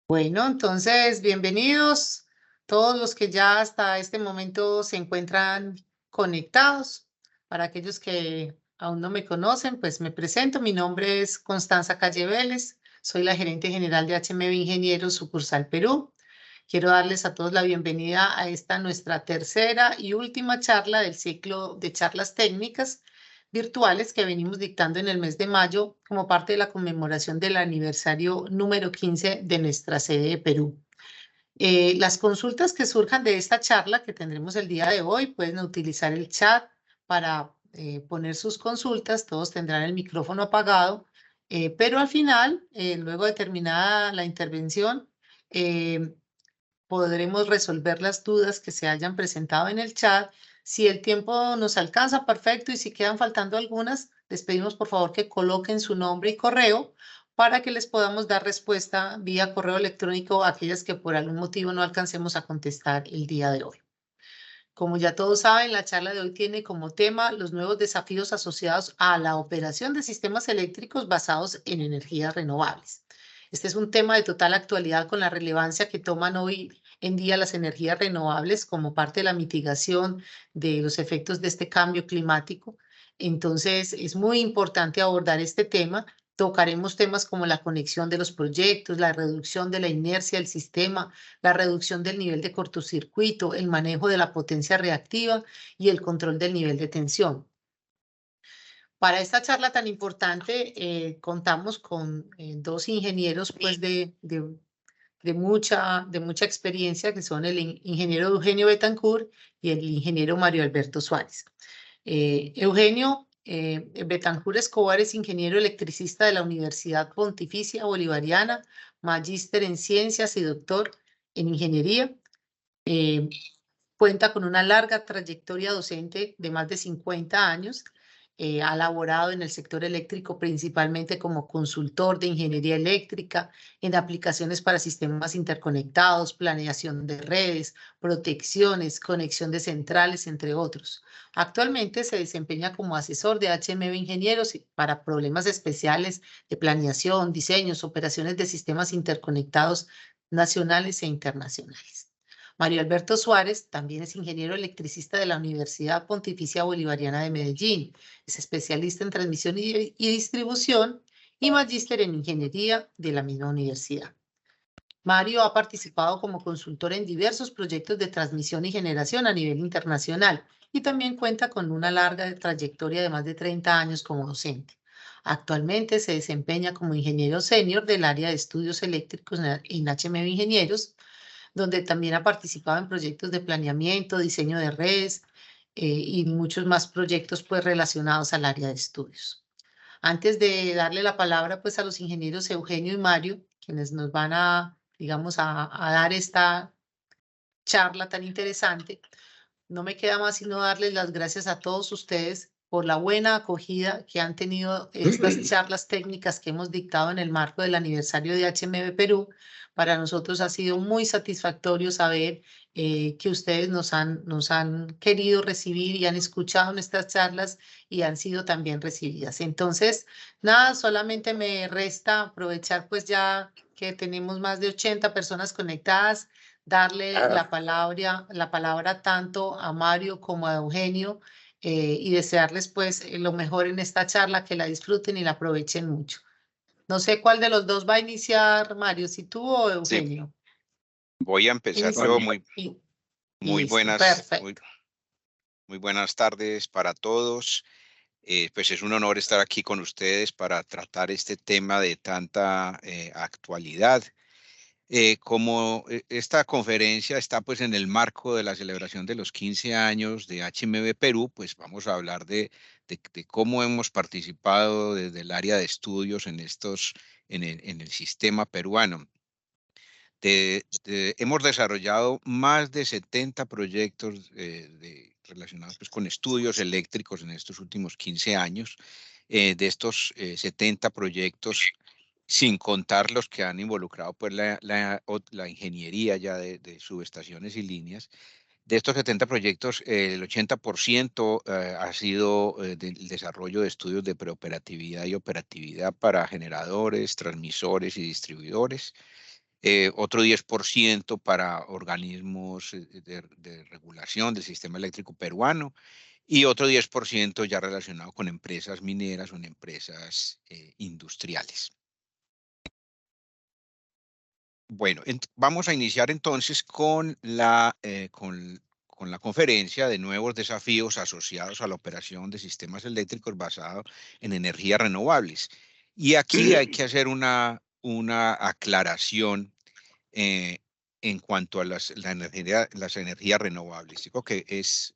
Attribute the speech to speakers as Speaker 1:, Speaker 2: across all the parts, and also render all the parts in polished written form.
Speaker 1: Bueno, entonces, bienvenidos todos los que ya hasta este momento se encuentran conectados. Para aquellos que aún no me conocen, pues me presento. Mi nombre es Constanza Calle Vélez. Soy la gerente general de HMB Ingenieros Sucursal Perú. Quiero darles a todos la bienvenida a esta nuestra tercera y última charla del ciclo de charlas técnicas virtuales que venimos dictando en el mes de mayo como parte de la conmemoración del aniversario número 15 de nuestra sede de Perú. Las consultas que surjan de esta charla que tendremos el día de hoy pueden utilizar el chat para poner sus consultas. Todos tendrán el micrófono apagado, pero al final, luego de terminada la intervención, eh, podremos resolver las dudas que se hayan presentado en el chat. Si el tiempo nos alcanza, perfecto, y si quedan faltando algunas, les pedimos por favor que coloquen su nombre y correo para que les podamos dar respuesta vía correo electrónico a aquellas que por algún motivo no alcancemos a contestar el día de hoy. Como ya todos saben, la charla de hoy tiene como tema los nuevos desafíos asociados a la operación de sistemas eléctricos basados en energías renovables. Este es un tema de total actualidad con la relevancia que toman hoy en día las energías renovables como parte de la mitigación de los efectos de este cambio climático. Entonces, es muy importante abordar este tema. Tocaremos temas como la conexión de los proyectos, la reducción de la inercia del sistema, la reducción del nivel de cortocircuito, el manejo de la potencia reactiva y el control del nivel de tensión. Para esta charla tan importante, contamos con dos ingenieros pues, de mucha experiencia, que son el ingeniero Eugenio Betancourt y el ingeniero Mario Alberto Suárez. Eugenio Betancourt Escobar es ingeniero electricista de la Universidad Pontificia Bolivariana, magíster en ciencias y doctor en ingeniería. Eh, Cuenta con una larga trayectoria docente de más de 50 años. Ha laborado en el sector eléctrico principalmente como consultor de ingeniería eléctrica, en aplicaciones para sistemas interconectados, planeación de redes, protecciones, conexión de centrales, entre otros. Actualmente se desempeña como asesor de HMB Ingenieros para problemas especiales de planeación, diseños, operaciones de sistemas interconectados nacionales e internacionales. Mario Alberto Suárez también es ingeniero electricista de la Universidad Pontificia Bolivariana de Medellín. Es especialista en transmisión y distribución y magíster en ingeniería de la misma universidad. Mario ha participado como consultor en diversos proyectos de transmisión y generación a nivel internacional y también cuenta con una larga trayectoria de más de 30 años como docente. Actualmente se desempeña como ingeniero senior del área de estudios eléctricos en HMB Ingenieros, donde también ha participado en proyectos de planeamiento, diseño de redes y muchos más proyectos pues relacionados al área de estudios. Antes de darle la palabra pues a los ingenieros Eugenio y Mario, quienes nos van a, digamos, a dar esta charla tan interesante, no me queda más sino darles las gracias a todos ustedes por la buena acogida que han tenido estas charlas técnicas que hemos dictado en el marco del aniversario de HMB Perú. Para nosotros ha sido muy satisfactorio saber que ustedes nos han querido recibir y han escuchado nuestras charlas y han sido también recibidas. Entonces, nada, solamente me resta aprovechar pues ya que tenemos más de 80 personas conectadas, darle la palabra tanto a Mario como a Eugenio y desearles pues lo mejor en esta charla, que la disfruten y la aprovechen mucho. No sé cuál de los dos va a iniciar, Mario, si tú o
Speaker 2: Sí,
Speaker 1: Eugenio.
Speaker 2: voy a empezar
Speaker 1: Inicia.
Speaker 2: yo. Muy
Speaker 1: Listo,
Speaker 2: buenas,
Speaker 1: perfecto.
Speaker 2: muy buenas tardes para todos. Pues es un honor estar aquí con ustedes para tratar este tema de tanta actualidad. Como esta conferencia está pues en el marco de la celebración de los 15 años de HMB Perú, pues vamos a hablar de cómo hemos participado desde el área de estudios en el sistema peruano. Hemos desarrollado más de 70 proyectos relacionados pues, con estudios eléctricos en estos últimos 15 años. De estos 70 proyectos, sin contar los que han involucrado pues, la ingeniería ya de subestaciones y líneas. De estos 70 proyectos, el 80% ha sido del desarrollo de estudios de preoperatividad y operatividad para generadores, transmisores y distribuidores. otro 10% para organismos de regulación del sistema eléctrico peruano y otro 10% ya relacionado con empresas mineras o en empresas industriales. Bueno, vamos a iniciar entonces con la conferencia de nuevos desafíos asociados a la operación de sistemas eléctricos basados en energías renovables. Y aquí hay que hacer una aclaración en cuanto a las energías renovables. Digo que es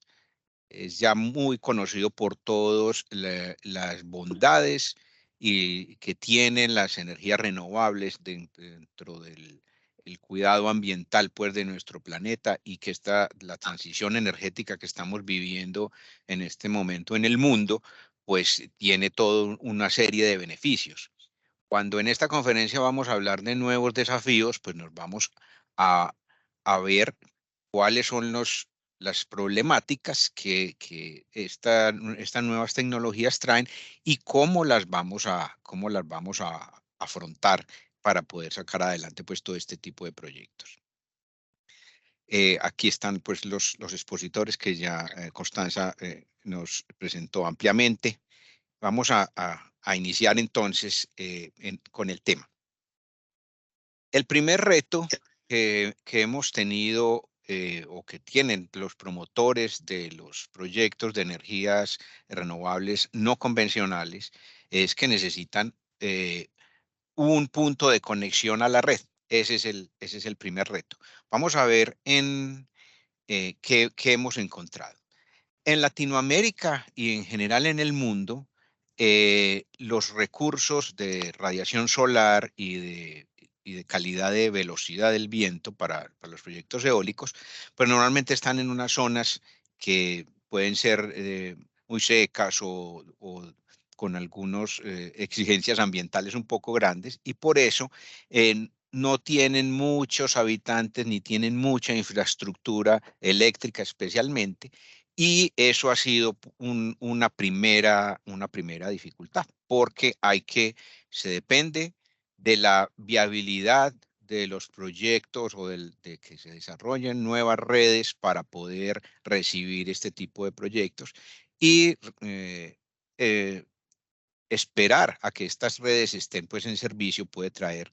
Speaker 2: ya muy conocido por todos las bondades y que tienen las energías renovables dentro del el cuidado ambiental pues, de nuestro planeta y que la transición energética que estamos viviendo en este momento en el mundo, pues tiene toda una serie de beneficios. Cuando en esta conferencia vamos a hablar de nuevos desafíos, pues nos vamos a, a ver cuáles son las problemáticas que estas nuevas tecnologías traen y cómo las vamos a afrontar para poder sacar adelante pues todo este tipo de proyectos. Aquí están pues los expositores que ya Constanza nos presentó ampliamente. Vamos a iniciar entonces con el tema. El primer reto que hemos tenido o que tienen los promotores de los proyectos de energías renovables no convencionales es que necesitan un punto de conexión a la red. Ese es el primer reto. Vamos a ver qué hemos encontrado. En Latinoamérica y en general en el mundo, los recursos de radiación solar y de calidad de velocidad del viento para los proyectos eólicos, pues normalmente están en unas zonas que pueden ser muy secas o con algunas exigencias ambientales un poco grandes y por eso no tienen muchos habitantes ni tienen mucha infraestructura eléctrica especialmente y eso ha sido una primera dificultad, porque se depende de la viabilidad de los proyectos o de que se desarrollen nuevas redes para poder recibir este tipo de proyectos y esperar a que estas redes estén pues en servicio puede traer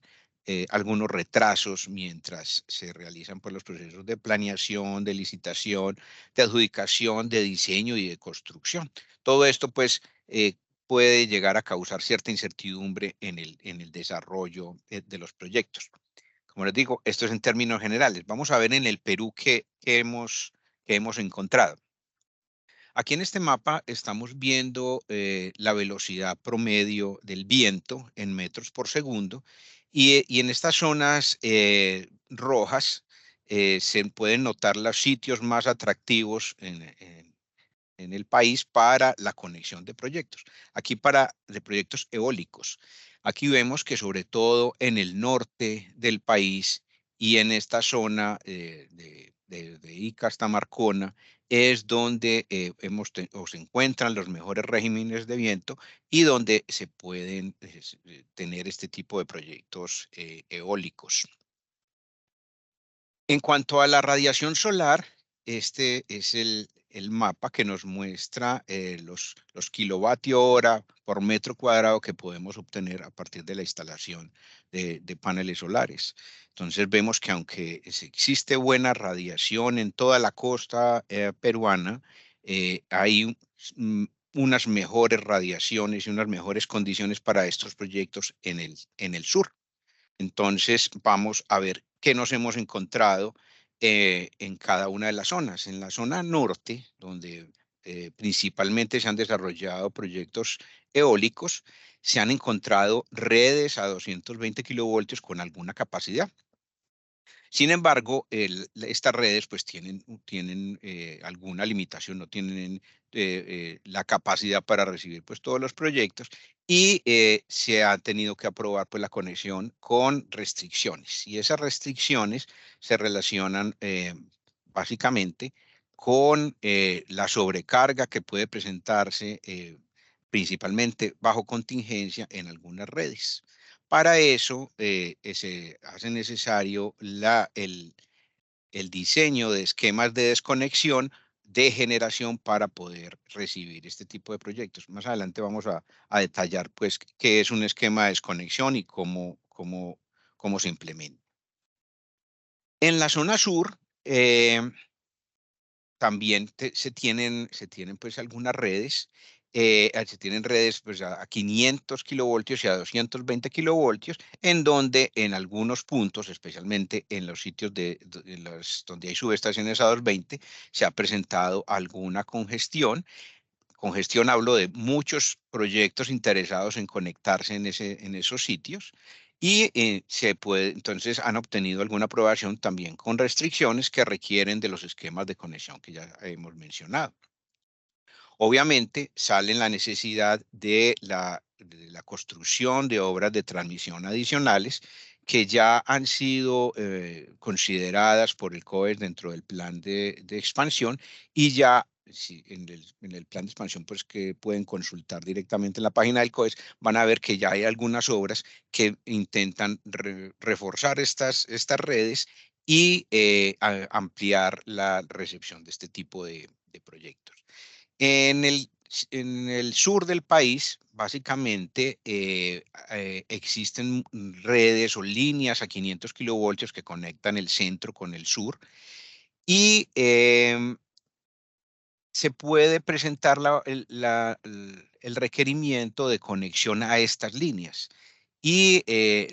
Speaker 2: algunos retrasos mientras se realizan pues, los procesos de planeación, de licitación, de adjudicación, de diseño y de construcción. Todo esto pues puede llegar a causar cierta incertidumbre en el desarrollo de los proyectos. Como les digo, esto es en términos generales. Vamos a ver en el Perú qué hemos encontrado. Aquí en este mapa estamos viendo la velocidad promedio del viento en metros por segundo y en estas zonas rojas se pueden notar los sitios más atractivos en el país para la conexión de proyectos. Aquí de proyectos eólicos. Aquí vemos que sobre todo en el norte del país y en esta zona de Ica hasta Marcona es donde o se encuentran los mejores regímenes de viento y donde se pueden tener este tipo de proyectos eólicos. En cuanto a la radiación solar, este es el mapa que nos muestra los kilovatio hora por metro cuadrado que podemos obtener a partir de la instalación de paneles solares. Entonces vemos que aunque existe buena radiación en toda la costa peruana, hay unas mejores radiaciones y unas mejores condiciones para estos proyectos en el sur. Entonces, vamos a ver qué nos hemos encontrado en cada una de las zonas. En la zona norte, donde principalmente se han desarrollado proyectos eólicos, se han encontrado redes a 220 kilovoltios con alguna capacidad. Sin embargo, estas redes pues tienen alguna limitación, no tienen la capacidad para recibir pues todos los proyectos y se ha tenido que aprobar pues la conexión con restricciones y esas restricciones se relacionan básicamente con la sobrecarga que puede presentarse principalmente bajo contingencia en algunas redes. Para eso se hace necesario el diseño de esquemas de desconexión de generación para poder recibir este tipo de proyectos. Más adelante vamos a detallar pues qué es un esquema de desconexión y cómo se implementa. En la zona sur también se tienen pues algunas redes. Se tienen redes pues a 500 kilovoltios y a 220 kilovoltios, en donde en algunos puntos, especialmente en los sitios donde hay subestaciones a 220, se ha presentado alguna congestión. Congestión hablo de muchos proyectos interesados en conectarse en esos sitios y entonces han obtenido alguna aprobación también con restricciones que requieren de los esquemas de conexión que ya hemos mencionado. Obviamente sale la necesidad de la construcción de obras de transmisión adicionales que ya han sido consideradas por el COES dentro del plan de expansión y ya en el plan de expansión pues que pueden consultar directamente en la página del COES, van a ver que ya hay algunas obras que intentan reforzar estas redes y ampliar la recepción de este tipo de proyectos. En el sur del país, básicamente, existen redes o líneas a 500 kilovoltios que conectan el centro con el sur y se puede presentar el requerimiento de conexión a estas líneas. Y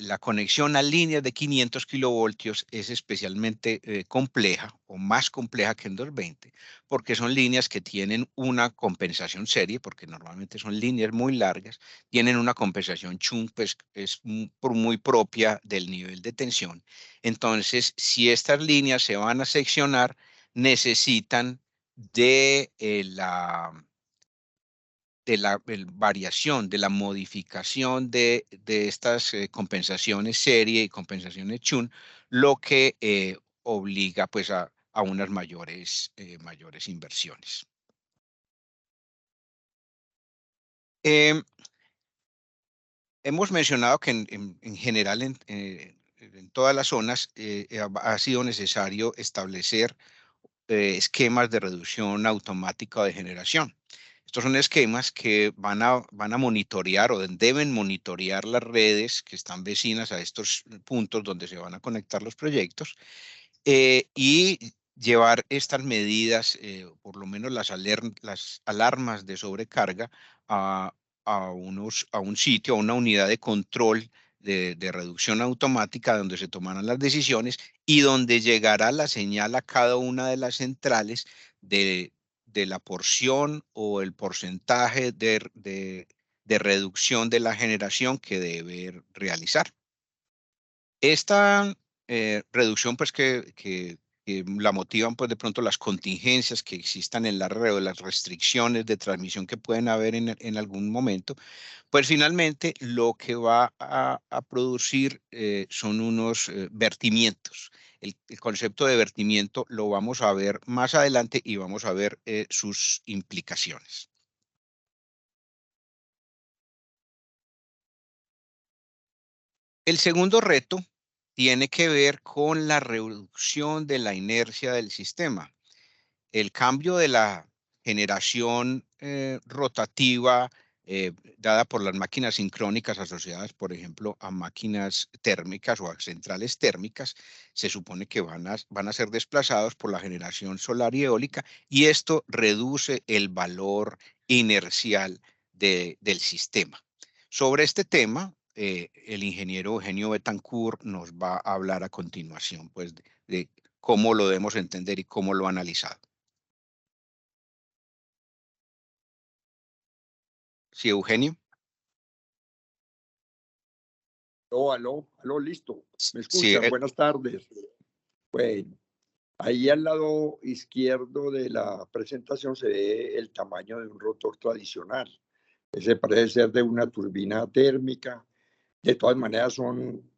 Speaker 2: la conexión a líneas de 500 kilovoltios es especialmente compleja o más compleja que en 220, porque son líneas que tienen una compensación serie, porque normalmente son líneas muy largas, tienen una compensación chung, pues es muy propia del nivel de tensión. Entonces, si estas líneas se van a seccionar, necesitan de la variación, de la modificación de estas compensaciones serie y compensaciones Chun, lo que obliga pues a unas mayores inversiones. Hemos mencionado que en general en todas las zonas ha sido necesario establecer esquemas de reducción automática o de generación. Estos son esquemas que van a monitorear o deben monitorear las redes que están vecinas a estos puntos donde se van a conectar los proyectos y llevar estas medidas, por lo menos las alarmas de sobrecarga, a, a un sitio, a una unidad de control de reducción automática donde se tomarán las decisiones y donde llegará la señal a cada una de las centrales de la porción o el porcentaje de reducción de la generación que debe realizar. Esta reducción, pues que la motivan, pues de pronto las contingencias que existan en la red o las restricciones de transmisión que pueden haber en algún momento, pues finalmente lo que va a producir son unos vertimientos. El concepto de vertimiento lo vamos a ver más adelante y vamos a ver sus implicaciones. El segundo reto tiene que ver con la reducción de la inercia del sistema. El cambio de la generación rotativa dada por las máquinas sincrónicas asociadas, por ejemplo, a máquinas térmicas o a centrales térmicas, se supone que van a ser desplazados por la generación solar y eólica y esto reduce el valor inercial del sistema. Sobre este tema, el ingeniero Eugenio Betancourt nos va a hablar a continuación, pues, de cómo lo debemos entender y cómo lo ha analizado. Sí, Eugenio.
Speaker 3: Aló, listo. ¿Me
Speaker 2: Sí,
Speaker 3: escuchan? Buenas tardes. Bueno, ahí al lado izquierdo de la presentación se ve el tamaño de un rotor tradicional. Ese parece ser de una turbina térmica. De todas maneras son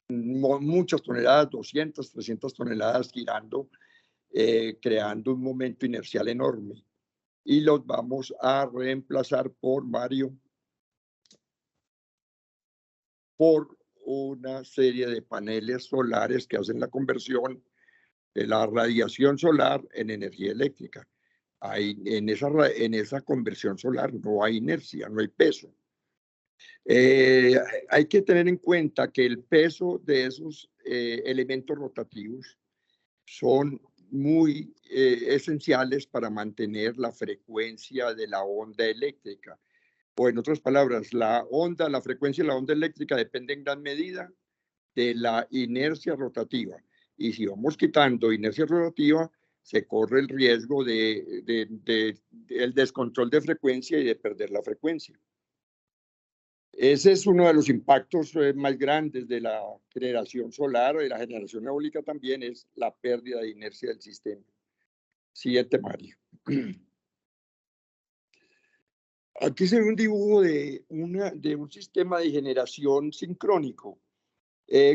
Speaker 3: muchas toneladas, 200, 300 toneladas girando, creando un momento inercial enorme. Y los vamos a reemplazar por Mario. por una serie de paneles solares que hacen la conversión de la radiación solar en energía eléctrica. En esa conversión solar no hay inercia, no hay peso. Hay que tener en cuenta que el peso de esos elementos rotativos son muy esenciales para mantener la frecuencia de la onda eléctrica. O en otras palabras, la frecuencia de la onda eléctrica depende en gran medida de la inercia rotativa. Y si vamos quitando inercia rotativa, se corre el riesgo del descontrol de frecuencia y de perder la frecuencia. Ese es uno de los impactos más grandes de la generación solar o de la generación eólica también, es la pérdida de inercia del sistema. Siguiente, Mario. Aquí se ve un dibujo de un sistema de generación sincrónico.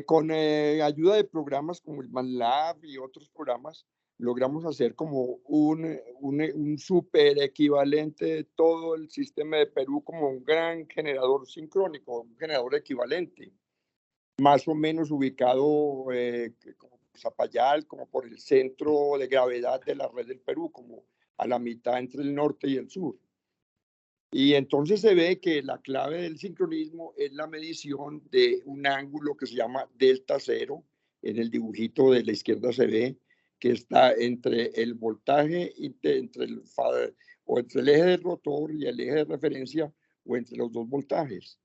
Speaker 3: Con ayuda de programas como el MATLAB y otros programas, logramos hacer como un super equivalente de todo el sistema de Perú como un gran generador sincrónico, un generador equivalente, más o menos ubicado como Zapallar, como por el centro de gravedad de la red del Perú, como a la mitad entre el norte y el sur. Y entonces se ve que la clave del sincronismo es la medición de un ángulo que se llama delta cero. En el dibujito de la izquierda se ve que está entre el voltaje, entre el eje del rotor y el eje de referencia, o entre los dos voltajes.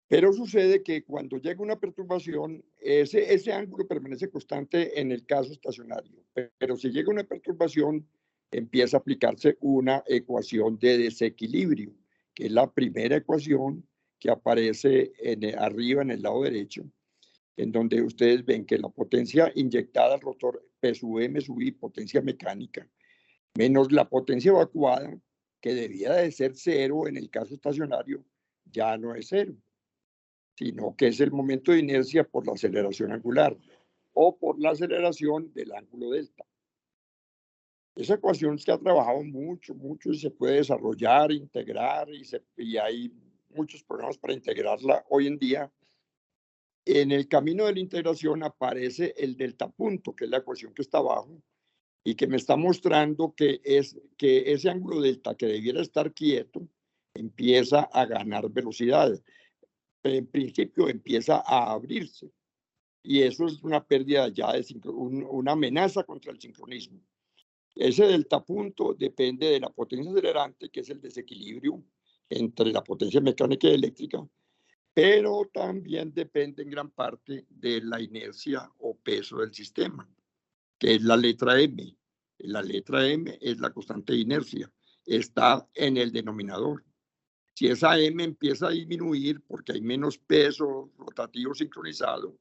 Speaker 3: Pero sucede que cuando llega una perturbación, ese ángulo permanece constante en el caso estacionario. Pero si llega una perturbación, empieza a aplicarse una ecuación de desequilibrio, que es la primera ecuación que aparece arriba en el lado derecho, en donde ustedes ven que la potencia inyectada al rotor, P sub M sub I, potencia mecánica, menos la potencia evacuada, que debía de ser cero en el caso estacionario, ya no es cero, sino que es el momento de inercia por la aceleración angular o por la aceleración del ángulo delta. Esa ecuación se ha trabajado mucho y se puede desarrollar, integrar y hay muchos programas para integrarla hoy en día. En el camino de la integración aparece el delta punto, que es la ecuación que está abajo y que me está mostrando que ese ángulo delta que debiera estar quieto empieza a ganar velocidad. En principio empieza a abrirse y eso es una pérdida ya una amenaza contra el sincronismo. Ese delta punto depende de la potencia acelerante, que es el desequilibrio entre la potencia mecánica y eléctrica, pero también depende en gran parte de la inercia o peso del sistema, que es la letra M. La letra M es la constante de inercia, está en el denominador. Si esa M empieza a disminuir porque hay menos peso rotativo sincronizado,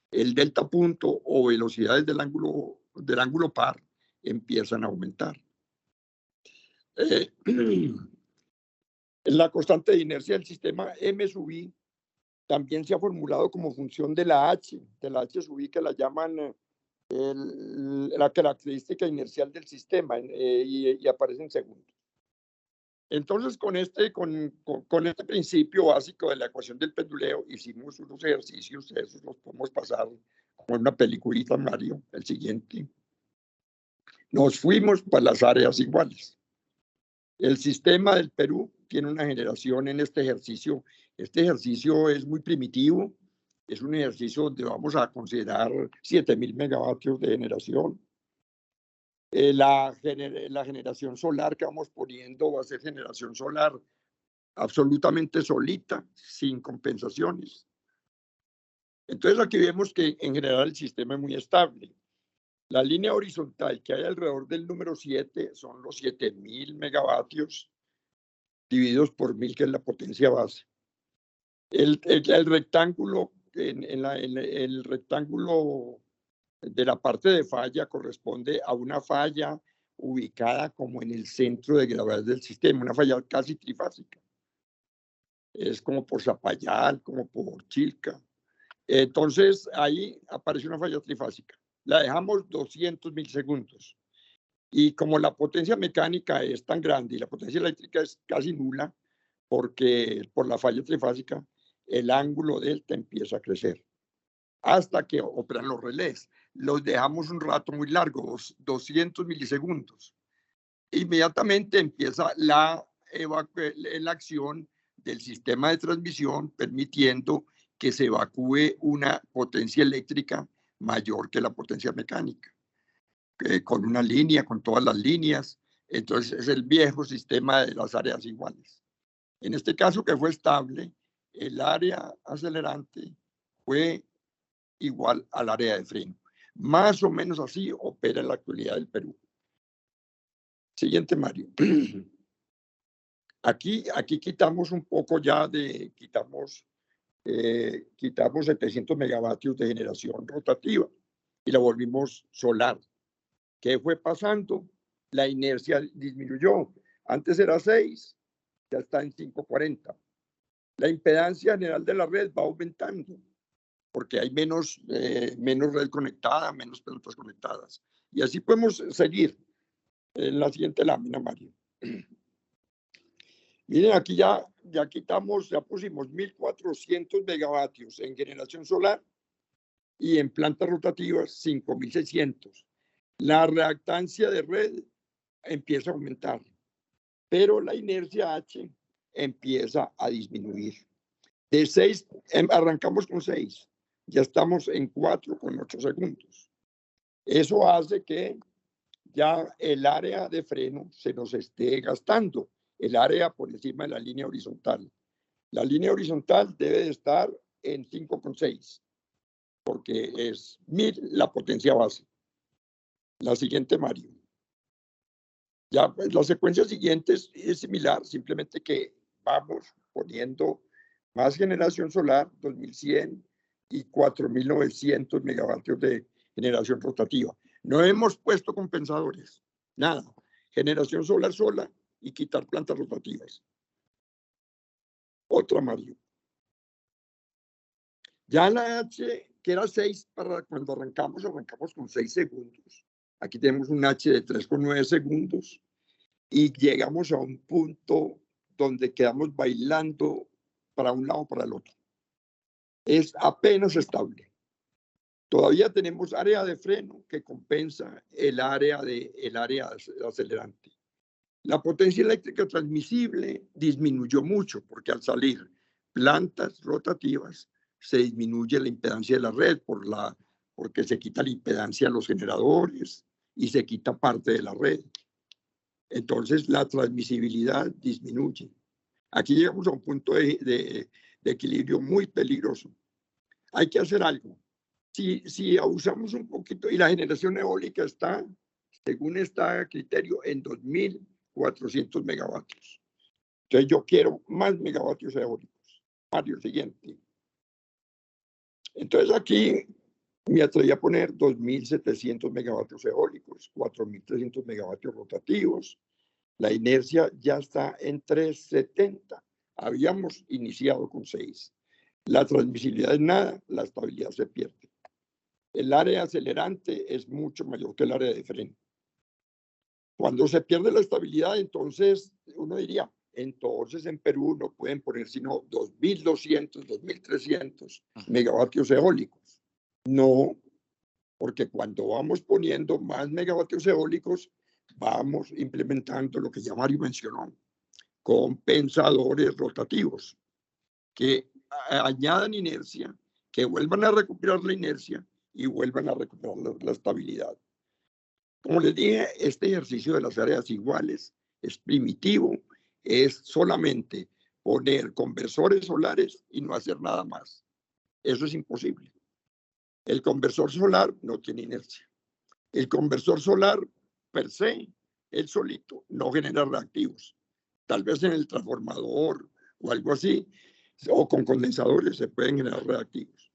Speaker 3: el delta punto o velocidades del ángulo par empiezan a aumentar. La constante de inercia del sistema M sub I también se ha formulado como función de la H sub I, que la llaman la característica inercial del sistema y aparece en segundos. Entonces, con este principio básico de la ecuación del penduleo, hicimos unos ejercicios, esos los podemos pasar como en una peliculita, Mario, el siguiente. Nos fuimos para las áreas iguales. El sistema del Perú tiene una generación en este ejercicio. Este ejercicio es muy primitivo. Es un ejercicio donde vamos a considerar 7.000 megavatios de generación. La generación solar que vamos poniendo va a ser generación solar absolutamente solita, sin compensaciones. Entonces aquí vemos que en general el sistema es muy estable. La línea horizontal que hay alrededor del número 7 son los 7.000 megavatios divididos por 1.000, que es la potencia base. El rectángulo, el rectángulo de la parte de falla corresponde a una falla ubicada como en el centro de gravedad del sistema, una falla casi trifásica. Es como por Zapallar, como por Chilca. Entonces ahí aparece una falla trifásica. La dejamos 200 milisegundos. Y como la potencia mecánica es tan grande y la potencia eléctrica es casi nula, porque por la falla trifásica, el ángulo delta empieza a crecer hasta que operan los relés. Los dejamos un rato muy largo, 200 milisegundos. Inmediatamente empieza la acción del sistema de transmisión, permitiendo que se evacúe una potencia eléctrica mayor que la potencia mecánica, con una línea, con todas las líneas. Entonces es el viejo sistema de las áreas iguales. En este caso, que fue estable, el área acelerante fue igual al área de freno. Más o menos así opera en la actualidad el Perú. Siguiente, Mario. Aquí quitamos un poco ya de, quitamos 700 megavatios de generación rotativa y la volvimos solar. ¿Qué fue pasando? La inercia disminuyó. Antes era 6, ya está en 540. La impedancia general de la red va aumentando porque hay menos red conectada, menos pelotas conectadas. Y así podemos seguir en la siguiente lámina, Mario. Miren, aquí ya pusimos 1.400 megavatios en generación solar y en plantas rotativas 5.600. La reactancia de red empieza a aumentar, pero la inercia H empieza a disminuir. De 6, arrancamos con 6, ya estamos en 4,8 segundos. Eso hace que ya el área de freno se nos esté gastando, el área por encima de la línea horizontal. La línea horizontal debe de estar en 5,6, porque es 1000 la potencia base. La siguiente, Mario. Ya, pues la secuencia siguiente es similar, simplemente que vamos poniendo más generación solar, 2100 y 4900 megavatios de generación rotativa. No hemos puesto compensadores, nada. Generación solar sola y quitar plantas rotativas. Otra, Mario. Ya la H, que era 6, para cuando arrancamos con 6 segundos. Aquí tenemos un H de 3,9 segundos y llegamos a un punto donde quedamos bailando para un lado o para el otro. Es apenas estable. Todavía tenemos área de freno que compensa el área acelerante. La potencia eléctrica transmisible disminuyó mucho porque al salir plantas rotativas se disminuye la impedancia de la red porque se quita la impedancia a los generadores y se quita parte de la red. Entonces la transmisibilidad disminuye. Aquí llegamos a un punto de equilibrio muy peligroso. Hay que hacer algo. Si abusamos un poquito, y la generación eólica está, según este criterio, en 2.400 megavatios. Entonces yo quiero más megavatios eólicos. Mario, siguiente. Entonces aquí me atreví a poner 2.700 megavatios eólicos, 4.300 megavatios rotativos. La inercia ya está en 370. Habíamos iniciado con 6. La transmisibilidad es nada, la estabilidad se pierde. El área acelerante es mucho mayor que el área de freno. Cuando se pierde la estabilidad, entonces uno diría, entonces en Perú no pueden poner sino 2.200, 2.300 megavatios eólicos. No, porque cuando vamos poniendo más megavatios eólicos, vamos implementando lo que ya Mario mencionó, compensadores rotativos, que añadan inercia, que vuelvan a recuperar la inercia y vuelvan a recuperar la estabilidad. Como les dije, este ejercicio de las áreas iguales es primitivo, es solamente poner conversores solares y no hacer nada más. Eso es imposible. El conversor solar no tiene inercia. El conversor solar per se, él solito, no genera reactivos. Tal vez en el transformador o algo así, o con condensadores se pueden generar reactivos.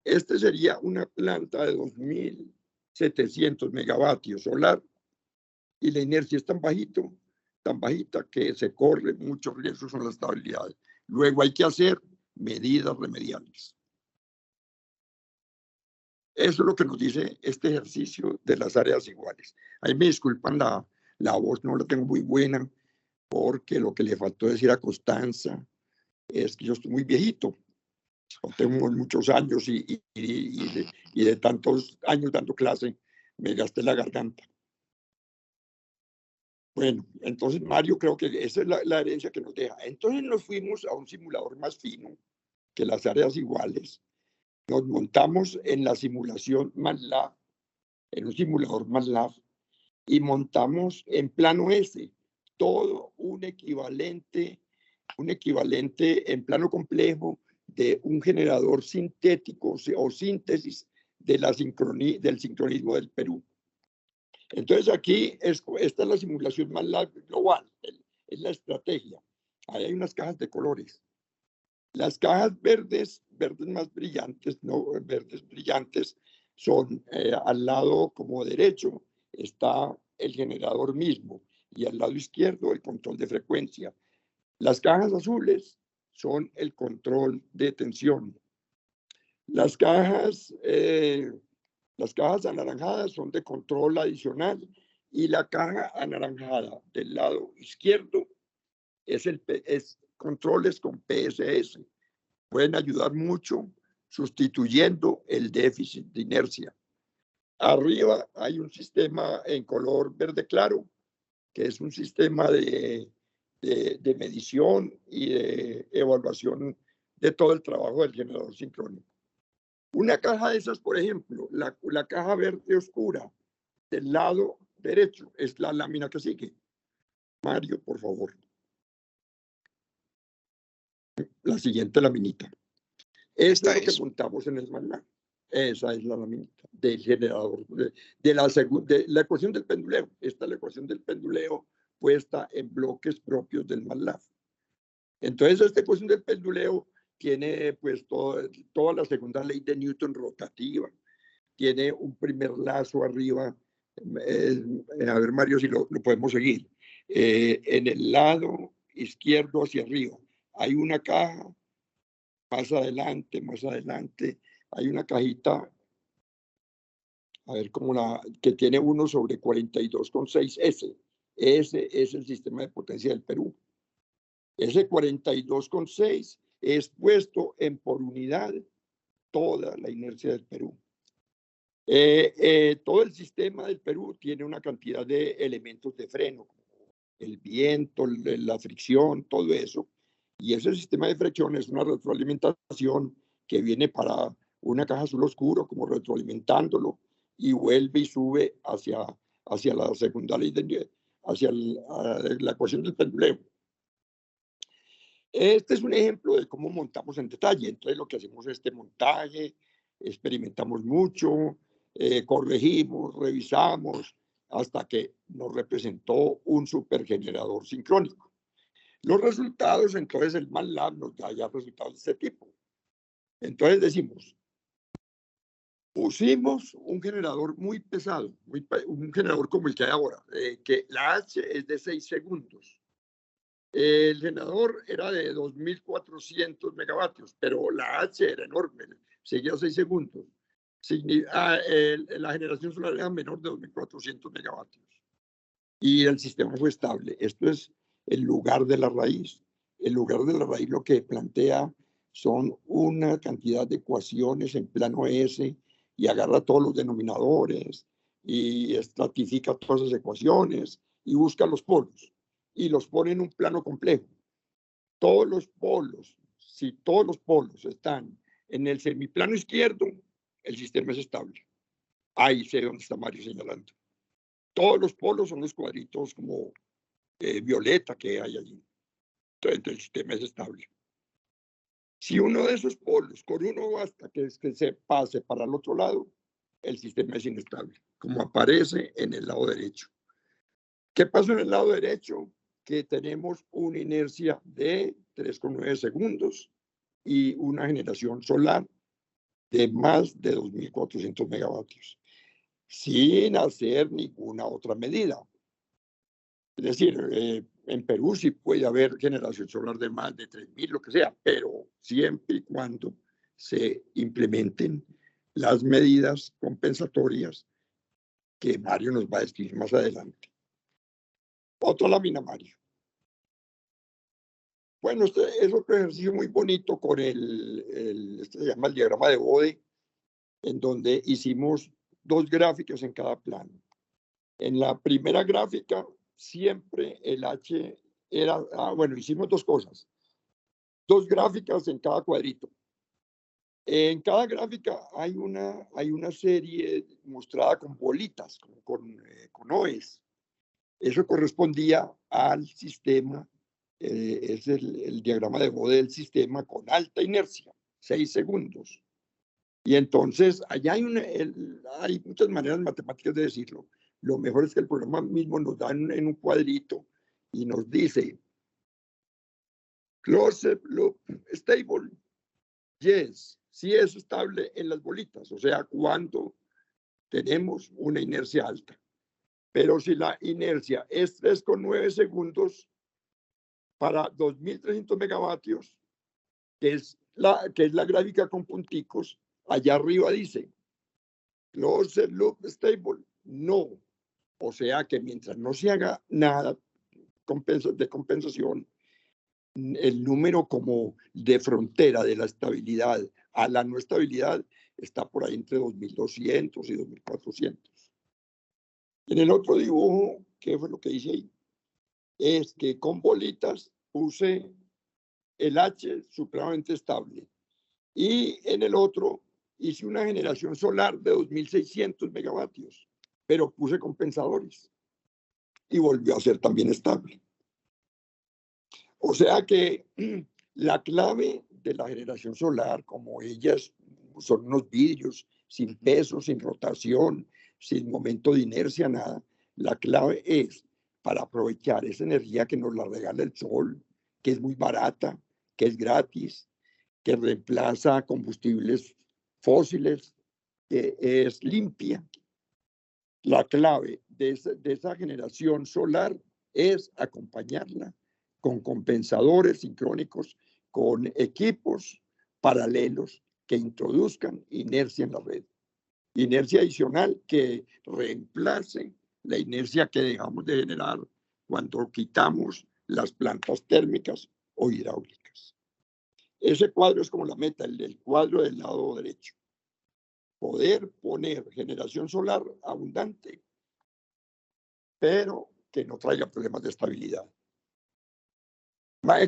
Speaker 3: Este sería una planta de 2.700 megavatios solar y la inercia es tan bajita que se corre muchos riesgos con la estabilidad. Luego hay que hacer medidas remediales. Eso es lo que nos dice este ejercicio de las áreas iguales. Ahí me disculpan la voz, no la tengo muy buena, porque lo que le faltó decir a Constanza es que yo estoy muy viejito. Tengo muchos años y de tantos años dando clase, me gasté la garganta. Bueno, entonces Mario, creo que esa es la herencia que nos deja. Entonces nos fuimos a un simulador más fino que las áreas iguales. Nos montamos en la simulación MATLAB, en un simulador MATLAB, y montamos en plano S todo un equivalente en plano complejo de un generador sintético o síntesis de del sincronismo del Perú. Entonces aquí esta es la simulación MATLAB global, es la estrategia. Ahí hay unas cajas de colores. Las cajas verdes más brillantes, no verdes brillantes, son al lado como derecho está el generador mismo y al lado izquierdo el control de frecuencia. Las cajas azules son el control de tensión. Las cajas anaranjadas son de control adicional y la caja anaranjada del lado izquierdo es controles con PSS. Pueden ayudar mucho sustituyendo el déficit de inercia. Arriba hay un sistema en color verde claro, que es un sistema de medición y de evaluación de todo el trabajo del generador sincrónico. Una caja de esas, por ejemplo, la caja verde oscura del lado derecho es la lámina que sigue. Mario, por favor. La siguiente laminita. Eso es lo que montamos en el MATLAB. Esa es la laminita del generador, de la ecuación del penduleo. Esta es la ecuación del penduleo puesta en bloques propios del MATLAB. Entonces, esta ecuación del penduleo tiene pues toda la segunda ley de Newton rotativa. Tiene un primer lazo arriba. A ver, Mario, si lo podemos seguir. En el lado izquierdo hacia arriba hay una caja. Más adelante, hay una cajita, a ver cómo que tiene 1/42,6S. Ese es el sistema de potencia del Perú. Ese 42,6 es puesto en por unidad toda la inercia del Perú. Todo el sistema del Perú tiene una cantidad de elementos de freno, el viento, la fricción, todo eso. Y ese sistema de fricción es una retroalimentación que viene para una caja azul oscuro, como retroalimentándolo, y vuelve y sube hacia la segunda ley, hacia la ecuación del penduleo. Este es un ejemplo de cómo montamos en detalle. Entonces, lo que hacemos es este montaje, experimentamos mucho, corregimos, revisamos, hasta que nos representó un supergenerador sincrónico. Los resultados, entonces, el MATLAB nos da ya resultados de este tipo. Entonces decimos, pusimos un generador muy pesado, un generador como el que hay ahora, que la H es de 6 segundos. El generador era de 2.400 megavatios, pero la H era enorme, seguía 6 segundos. La generación solar era menor de 2.400 megavatios. Y el sistema fue estable. Esto es el lugar de la raíz. El lugar de la raíz lo que plantea son una cantidad de ecuaciones en plano S y agarra todos los denominadores y estratifica todas esas ecuaciones y busca los polos y los pone en un plano complejo. Todos los polos, si todos los polos están en el semiplano izquierdo, el sistema es estable. Ahí sé dónde está Mario señalando. Todos los polos son los cuadritos como violeta que hay allí. Entonces el sistema es estable. Si uno de esos polos, con uno basta que se pase para el otro lado, el sistema es inestable, como aparece en el lado derecho. ¿Qué pasa en el lado derecho? Que tenemos una inercia de 3,9 segundos y una generación solar de más de 2.400 megavatios, sin hacer ninguna otra medida. Es decir, en Perú sí puede haber generación solar de más de 3.000, lo que sea, pero siempre y cuando se implementen las medidas compensatorias que Mario nos va a describir más adelante. Otra lámina, Mario. Bueno, este es otro ejercicio muy bonito con este se llama el diagrama de Bode, en donde hicimos 2 gráficas en cada plano. En la primera gráfica, siempre el H era, bueno, hicimos 2 cosas, 2 gráficas en cada cuadrito. En cada gráfica hay una serie mostrada con bolitas, con OEs. Eso correspondía al sistema, es el diagrama de Bode del sistema con alta inercia, 6 segundos. Y entonces, allá hay muchas maneras matemáticas de decirlo. Lo mejor es que el programa mismo nos da en un cuadrito y nos dice, closed loop stable, yes, si es estable en las bolitas, o sea, cuando tenemos una inercia alta. Pero si la inercia es 3,9 segundos para 2.300 megavatios, que es la gráfica con punticos, allá arriba dice, closed loop stable, no. O sea que mientras no se haga nada de compensación, el número como de frontera de la estabilidad a la no estabilidad está por ahí entre 2.200 y 2.400. En el otro dibujo, ¿qué fue lo que hice ahí? Es que con bolitas puse el H supremamente estable. Y en el otro hice una generación solar de 2.600 megavatios, pero puse compensadores y volvió a ser también estable. O sea que la clave de la generación solar, como ellas son unos vidrios sin peso, sin rotación, sin momento de inercia, nada, la clave es para aprovechar esa energía que nos la regala el sol, que es muy barata, que es gratis, que reemplaza combustibles fósiles, que es limpia. La clave de esa generación solar es acompañarla con compensadores sincrónicos, con equipos paralelos que introduzcan inercia en la red. Inercia adicional que reemplace la inercia que dejamos de generar cuando quitamos las plantas térmicas o hidráulicas. Ese cuadro es como la meta, el cuadro del lado derecho. Poder poner generación solar abundante, pero que no traiga problemas de estabilidad.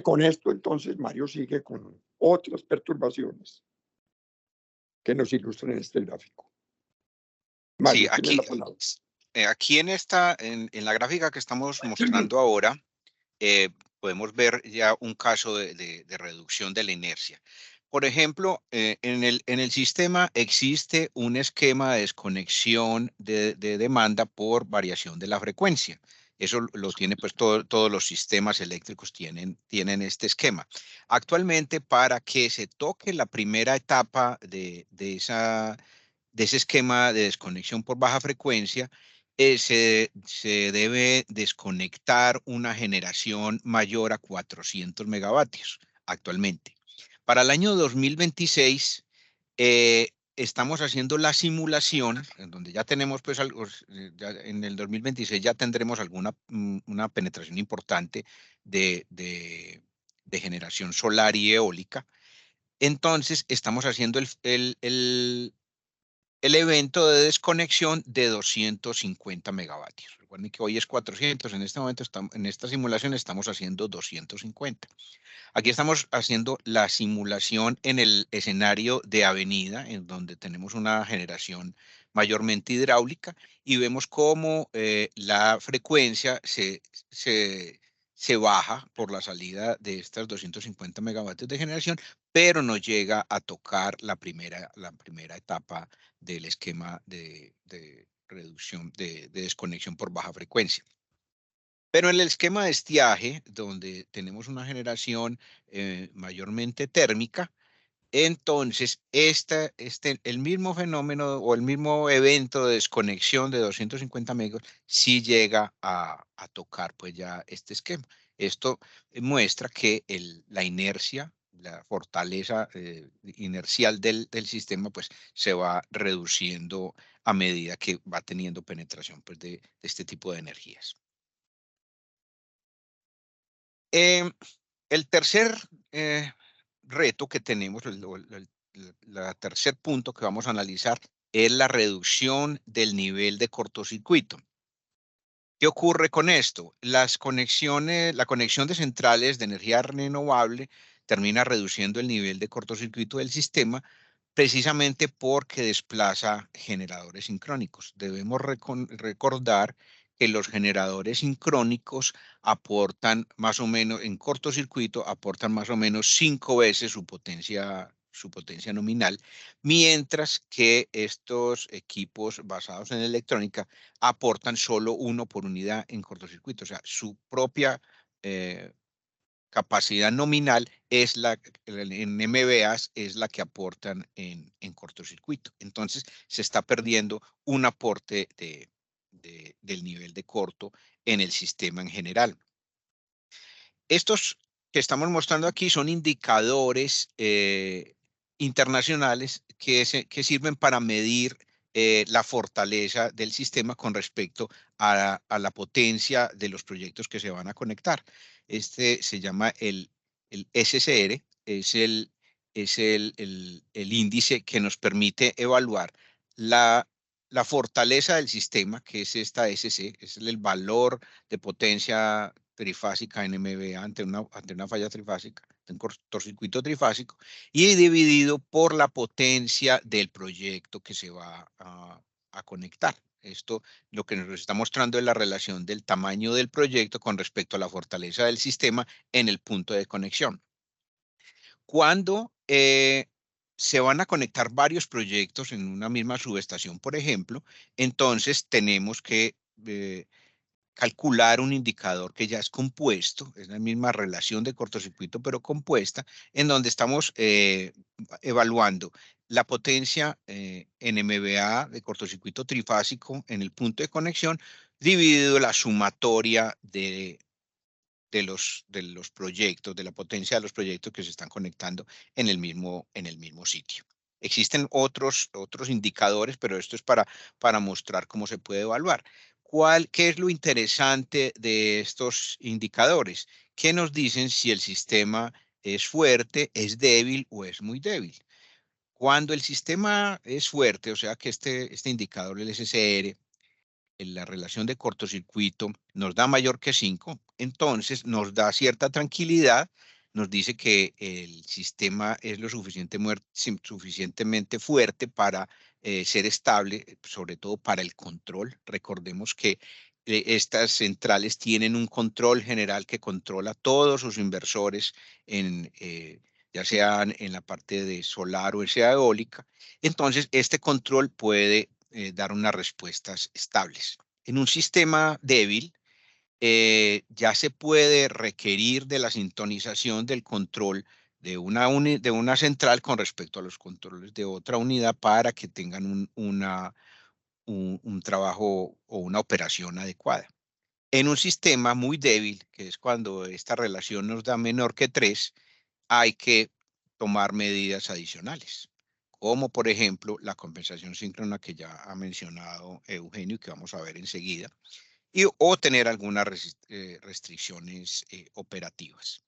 Speaker 3: Con esto, entonces, Mario sigue con otras perturbaciones que nos ilustran en este gráfico. Mario,
Speaker 2: Sí,
Speaker 3: tiene la palabra.
Speaker 2: aquí en la gráfica que estamos mostrando ahora, podemos ver ya un caso de reducción de la inercia. Por ejemplo, en el sistema existe un esquema de desconexión de demanda por variación de la frecuencia. Eso lo tiene, pues todos los sistemas eléctricos tienen este esquema. Actualmente, para que se toque la primera etapa de ese esquema de desconexión por baja frecuencia, se debe desconectar una generación mayor a 400 megavatios actualmente. Para el año 2026, estamos haciendo la simulación, en donde ya tenemos, pues, en el 2026 ya tendremos una penetración importante de generación solar y eólica. Entonces, estamos haciendo el evento de desconexión de 250 megavatios. Recuerden que hoy es 400, en este momento en esta simulación estamos haciendo 250. Aquí estamos haciendo la simulación en el escenario de avenida, en donde tenemos una generación mayormente hidráulica y vemos cómo la frecuencia se baja por la salida de estas 250 megavatios de generación, pero no llega a tocar la primera etapa del esquema de reducción de desconexión por baja frecuencia. Pero en el esquema de estiaje, donde tenemos una generación mayormente térmica, entonces el mismo fenómeno o el mismo evento de desconexión de 250 megos sí llega a tocar pues ya este esquema. Esto muestra que la inercia, la fortaleza inercial del sistema pues se va reduciendo a medida que va teniendo penetración pues de este tipo de energías. El tercer reto que tenemos, tercer punto que vamos a analizar es la reducción del nivel de cortocircuito. ¿Qué ocurre con esto? La conexión de centrales de energía renovable termina reduciendo el nivel de cortocircuito del sistema precisamente porque desplaza generadores sincrónicos. Debemos recordar que los generadores sincrónicos aportan más o menos, en cortocircuito, aportan más o menos 5 veces su potencia nominal, mientras que estos equipos basados en electrónica aportan solo 1 por unidad en cortocircuito. O sea, su propia capacidad nominal es en MVAs es la que aportan en cortocircuito. Entonces, se está perdiendo un aporte del nivel de corto en el sistema en general. Estos que estamos mostrando aquí son indicadores internacionales que sirven para medir la fortaleza del sistema con respecto a la potencia de los proyectos que se van a conectar. Este se llama el SCR, es el índice que nos permite evaluar la fortaleza del sistema, que es esta SC, es el valor de potencia trifásica en MVA ante una falla trifásica, en cortocircuito trifásico, y dividido por la potencia del proyecto que se va a conectar. Esto lo que nos está mostrando es la relación del tamaño del proyecto con respecto a la fortaleza del sistema en el punto de conexión. Cuando se van a conectar varios proyectos en una misma subestación, por ejemplo, entonces tenemos que calcular un indicador que ya es compuesto, es la misma relación de cortocircuito, pero compuesta, en donde estamos evaluando la potencia en MVA de cortocircuito trifásico en el punto de conexión, dividido la sumatoria de los proyectos, de la potencia de los proyectos que se están conectando en el mismo sitio. Existen otros indicadores, pero esto es para mostrar cómo se puede evaluar. ¿Qué es lo interesante de estos indicadores? ¿Qué nos dicen si el sistema es fuerte, es débil o es muy débil? Cuando el sistema es fuerte, o sea que este indicador, el SCR, la relación de cortocircuito nos da mayor que 5, entonces nos da cierta tranquilidad, nos dice que el sistema es lo suficientemente fuerte para ser estable, sobre todo para el control. Recordemos que estas centrales tienen un control general que controla todos sus inversores, ya sean en la parte de solar o sea eólica. Entonces, este control puede dar unas respuestas estables. En un sistema débil, ya se puede requerir de la sintonización del control de una central con respecto a los controles de otra unidad para que tengan un trabajo o una operación adecuada. En un sistema muy débil, que es cuando esta relación nos da menor que 3, hay que tomar medidas adicionales, como por ejemplo la compensación síncrona que ya ha mencionado Eugenio y que vamos a ver enseguida, o tener algunas restricciones operativas.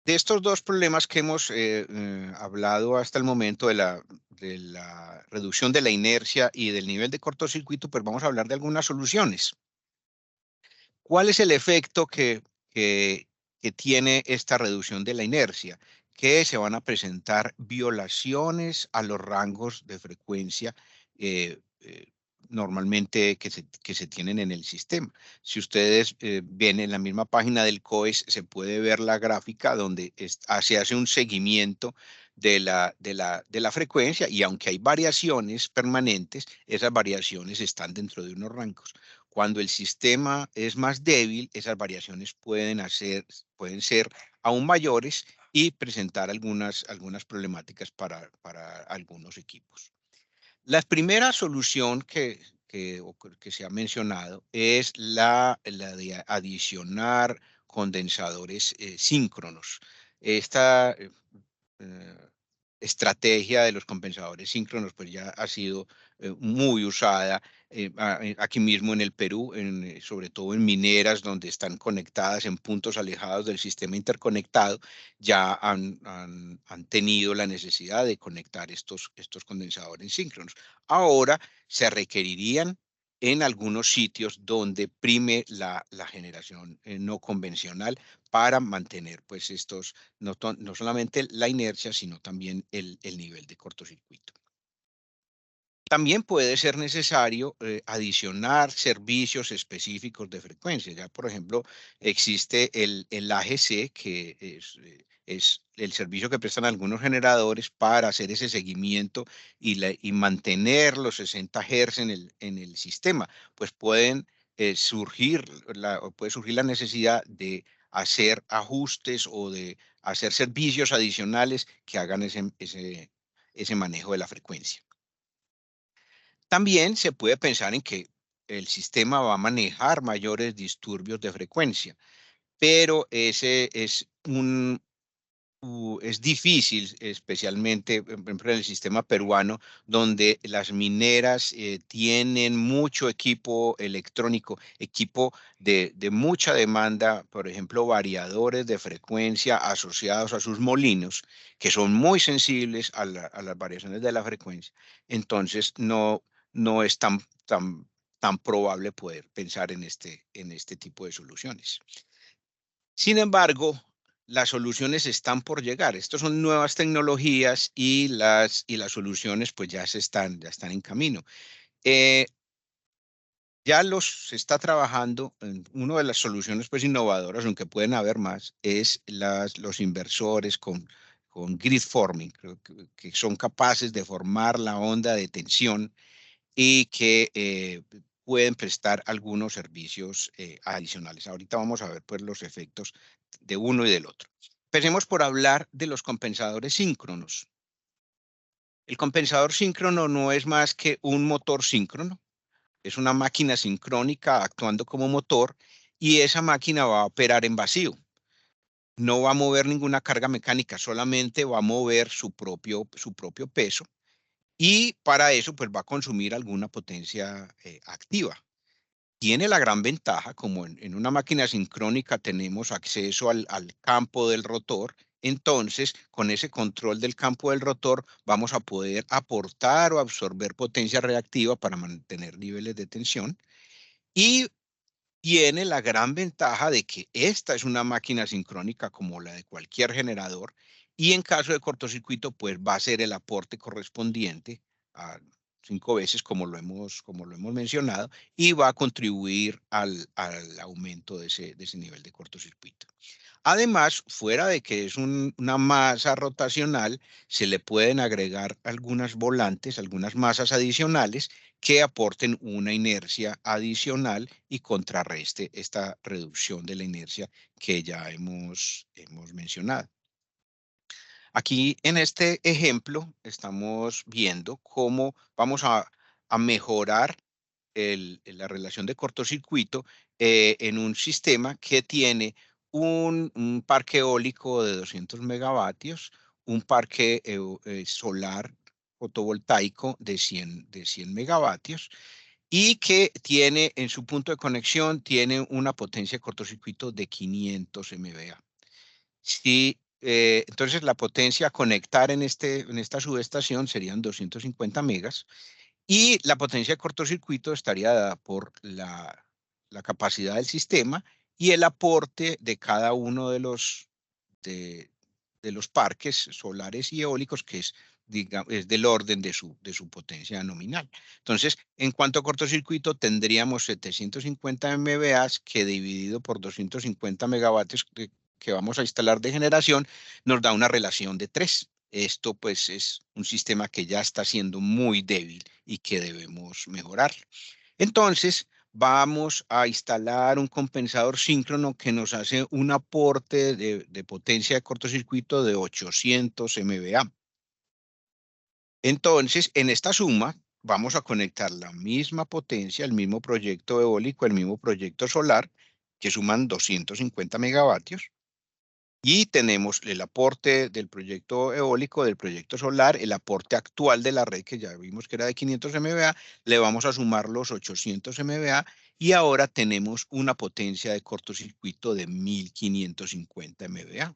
Speaker 2: De estos dos problemas que hemos hablado hasta el momento de la reducción de la inercia y del nivel de cortocircuito, pues vamos a hablar de algunas soluciones. ¿Cuál es el efecto que tiene esta reducción de la inercia? Que se van a presentar violaciones a los rangos de frecuencia normalmente que se tienen en el sistema. Si ustedes ven en la misma página del COES, se puede ver la gráfica donde se hace un seguimiento de la frecuencia, y aunque hay variaciones permanentes, esas variaciones están dentro de unos rangos. Cuando el sistema es más débil, esas variaciones pueden ser aún mayores y presentar algunas problemáticas para algunos equipos. La primera solución que se ha mencionado es la de adicionar condensadores síncronos. Esta estrategia de los compensadores síncronos pues ya ha sido muy usada aquí mismo en el Perú, sobre todo en mineras donde están conectadas en puntos alejados del sistema interconectado, ya han tenido la necesidad de conectar estos condensadores síncronos. Ahora se requerirían en algunos sitios donde prime la generación no convencional para mantener pues no solamente la inercia, sino también el nivel de cortocircuito. También puede ser necesario adicionar servicios específicos de frecuencia. Ya, por ejemplo, existe el AGC, que es el servicio que prestan algunos generadores para hacer ese seguimiento y mantener los 60 Hz en el sistema. Pues puede surgir la necesidad de hacer ajustes o de hacer servicios adicionales que hagan ese manejo de la frecuencia. También se puede pensar en que el sistema va a manejar mayores disturbios de frecuencia, pero ese es difícil, especialmente por ejemplo, en el sistema peruano, donde las mineras tienen mucho equipo electrónico, equipo de mucha demanda, por ejemplo, variadores de frecuencia asociados a sus molinos, que son muy sensibles a las variaciones de la frecuencia. Entonces, no es tan probable poder pensar en este tipo de soluciones. Sin embargo, las soluciones están por llegar. Estas son nuevas tecnologías y las soluciones pues ya están en camino. Ya se está trabajando en una de las soluciones pues innovadoras, aunque pueden haber más, es los inversores con grid forming, creo que son capaces de formar la onda de tensión y que pueden prestar algunos servicios adicionales. Ahorita vamos a ver pues los efectos de uno y del otro. Empecemos por hablar de los compensadores síncronos. El compensador síncrono no es más que un motor síncrono, es una máquina sincrónica actuando como motor y esa máquina va a operar en vacío. No va a mover ninguna carga mecánica, solamente va a mover su propio peso. Y para eso, pues va a consumir alguna potencia activa. Tiene la gran ventaja, como en una máquina sincrónica tenemos acceso al campo del rotor, entonces con ese control del campo del rotor vamos a poder aportar o absorber potencia reactiva para mantener niveles de tensión. Y tiene la gran ventaja de que esta es una máquina sincrónica como la de cualquier generador y en caso de cortocircuito pues va a ser el aporte correspondiente a 5 veces como lo hemos mencionado y va a contribuir al aumento de ese nivel de cortocircuito. Además, fuera de que es una masa rotacional, se le pueden agregar algunas volantes, algunas masas adicionales que aporten una inercia adicional y contrarreste esta reducción de la inercia que ya hemos mencionado. Aquí en este ejemplo estamos viendo cómo vamos a mejorar la relación de cortocircuito en un sistema que tiene un parque eólico de 200 megavatios, un parque solar fotovoltaico de 100 megavatios y que tiene en su punto de conexión tiene una potencia de cortocircuito de 500 MVA. Entonces la potencia a conectar en esta subestación serían 250 megas y la potencia de cortocircuito estaría dada por la capacidad del sistema y el aporte de cada uno de los parques solares y eólicos, que es del orden de su potencia nominal. Entonces, en cuanto a cortocircuito, tendríamos 750 MVA que dividido por 250 megavatios que vamos a instalar de generación, nos da una relación de 3. Esto pues es un sistema que ya está siendo muy débil y que debemos mejorar. Entonces, vamos a instalar un compensador síncrono que nos hace un aporte de potencia de cortocircuito de 800 MVA. Entonces, en esta suma, vamos a conectar la misma potencia, el mismo proyecto eólico, el mismo proyecto solar, que suman 250 megavatios. Y tenemos el aporte del proyecto eólico, del proyecto solar, el aporte actual de la red, que ya vimos que era de 500 MVA, le vamos a sumar los 800 MVA y ahora tenemos una potencia de cortocircuito de 1550 MVA.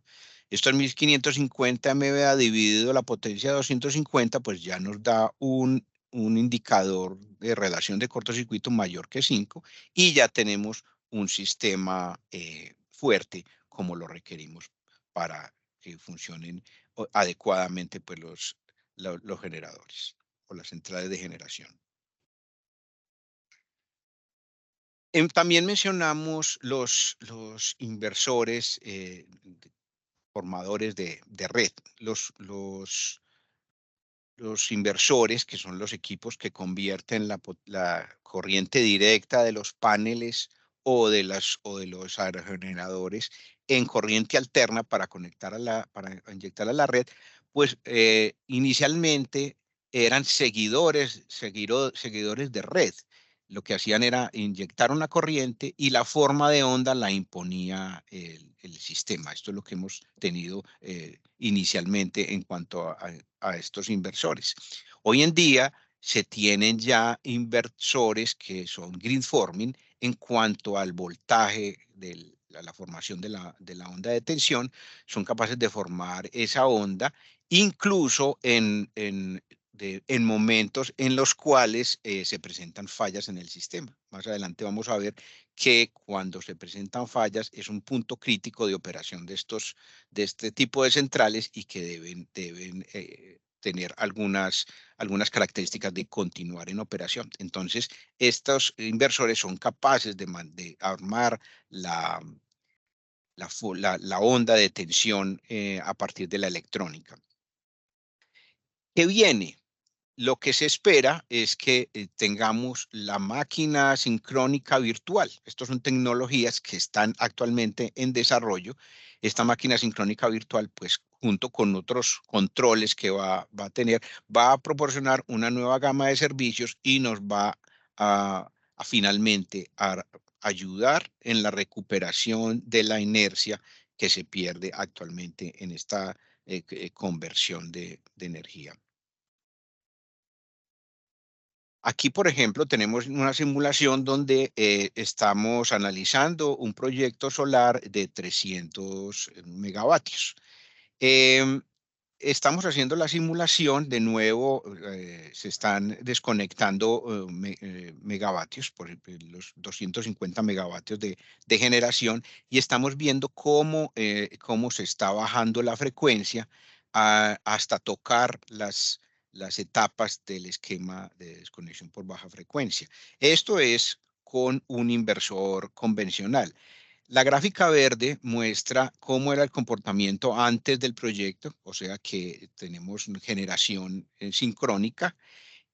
Speaker 2: Estos 1550 MVA dividido la potencia de 250, pues ya nos da un indicador de relación de cortocircuito mayor que 5 y ya tenemos un sistema fuerte como lo requerimos para que funcionen adecuadamente pues, los generadores o las centrales de generación. También mencionamos los inversores formadores de red, los inversores, que son los equipos que convierten la corriente directa de los paneles o de los aerogeneradores en corriente alterna para para inyectar a la red, pues inicialmente eran seguidores de red. Lo que hacían era inyectar una corriente y la forma de onda la imponía el sistema. Esto es lo que hemos tenido inicialmente en cuanto a estos inversores. Hoy en día se tienen ya inversores que son gridforming en cuanto al voltaje de la formación de la onda de tensión. Son capaces de formar esa onda incluso en momentos en los cuales se presentan fallas en el sistema. Más adelante vamos a ver que cuando se presentan fallas es un punto crítico de operación de este tipo de centrales y que deben tener algunas características de continuar en operación. Entonces, estos inversores son capaces de armar la onda de tensión a partir de la electrónica. ¿Qué viene? Lo que se espera es que tengamos la máquina sincrónica virtual. Estas son tecnologías que están actualmente en desarrollo. Esta máquina sincrónica virtual, pues junto con otros controles que va a tener, va a proporcionar una nueva gama de servicios y nos va a finalmente ayudar en la recuperación de la inercia que se pierde actualmente en esta conversión de energía. Aquí, por ejemplo, tenemos una simulación donde estamos analizando un proyecto solar de 300 megavatios. Estamos haciendo la simulación, de nuevo se están desconectando megavatios, por ejemplo, los 250 megavatios de generación, y estamos viendo cómo se está bajando la frecuencia hasta tocar las etapas del esquema de desconexión por baja frecuencia. Esto es con un inversor convencional. La gráfica verde muestra cómo era el comportamiento antes del proyecto, o sea que tenemos generación sincrónica.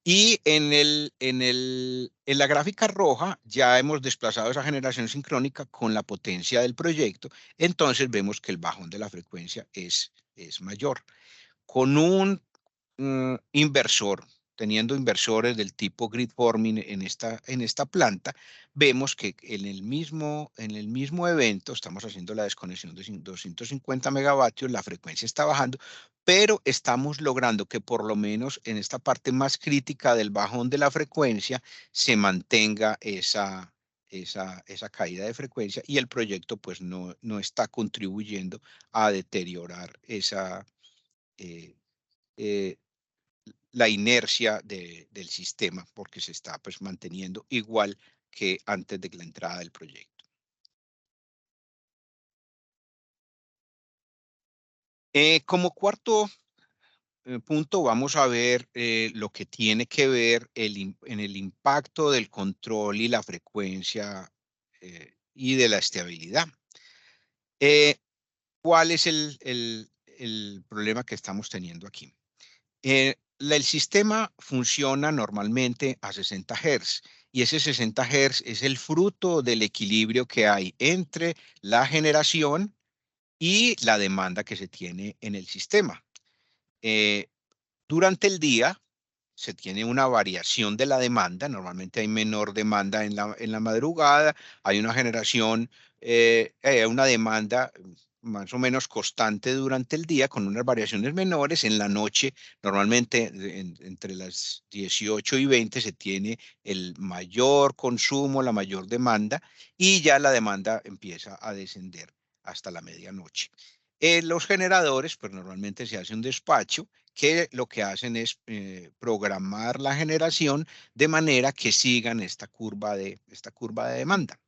Speaker 2: Y en la gráfica roja ya hemos desplazado esa generación sincrónica con la potencia del proyecto. Entonces vemos que el bajón de la frecuencia es mayor. Con un inversor, teniendo inversores del tipo gridforming en esta planta, vemos que en el mismo evento estamos haciendo la desconexión de 250 megavatios, la frecuencia está bajando, pero estamos logrando que por lo menos en esta parte más crítica del bajón de la frecuencia se mantenga esa caída de frecuencia y el proyecto pues no está contribuyendo a deteriorar la inercia del sistema porque se está pues manteniendo igual que antes de la entrada del proyecto. Como cuarto punto vamos a ver lo que tiene que ver en el impacto del control y la frecuencia y de la estabilidad. ¿Cuál es el problema que estamos teniendo aquí? El sistema funciona normalmente a 60 Hz y ese 60 Hz es el fruto del equilibrio que hay entre la generación y la demanda que se tiene en el sistema. Durante el día se tiene una variación de la demanda, normalmente hay menor demanda en la madrugada, hay una generación, una demanda más o menos constante durante el día, con unas variaciones menores. En la noche, normalmente entre las 18 y 20 se tiene el mayor consumo, la mayor demanda, y ya la demanda empieza a descender hasta la medianoche. Los generadores, pues normalmente se hace un despacho que lo que hacen es programar la generación de manera que sigan esta curva de demanda.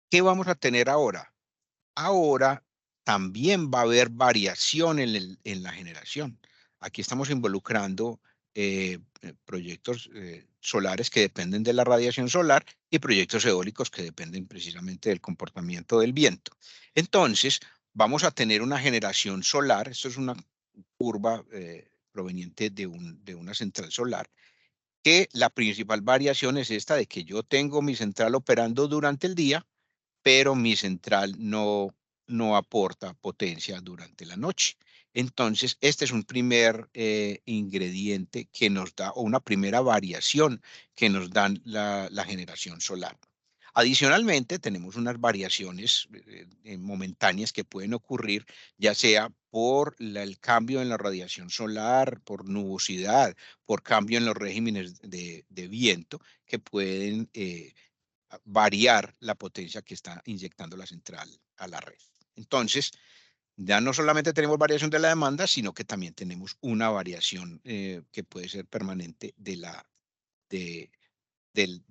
Speaker 2: ¿Qué vamos a tener ahora? Ahora también va a haber variación en la generación. Aquí estamos involucrando proyectos solares que dependen de la radiación solar y proyectos eólicos que dependen precisamente del comportamiento del viento. Entonces, vamos a tener una generación solar. Esto es una curva proveniente de una central solar, que la principal variación es esta de que yo tengo mi central operando durante el día, pero mi central no aporta potencia durante la noche. Entonces, este es un primer ingrediente que nos da, o una primera variación que nos dan la generación solar. Adicionalmente, tenemos unas variaciones momentáneas que pueden ocurrir, ya sea por el cambio en la radiación solar, por nubosidad, por cambio en los regímenes de viento, que pueden variar la potencia que está inyectando la central a la red. Entonces, ya no solamente tenemos variación de la demanda, sino que también tenemos una variación que puede ser permanente de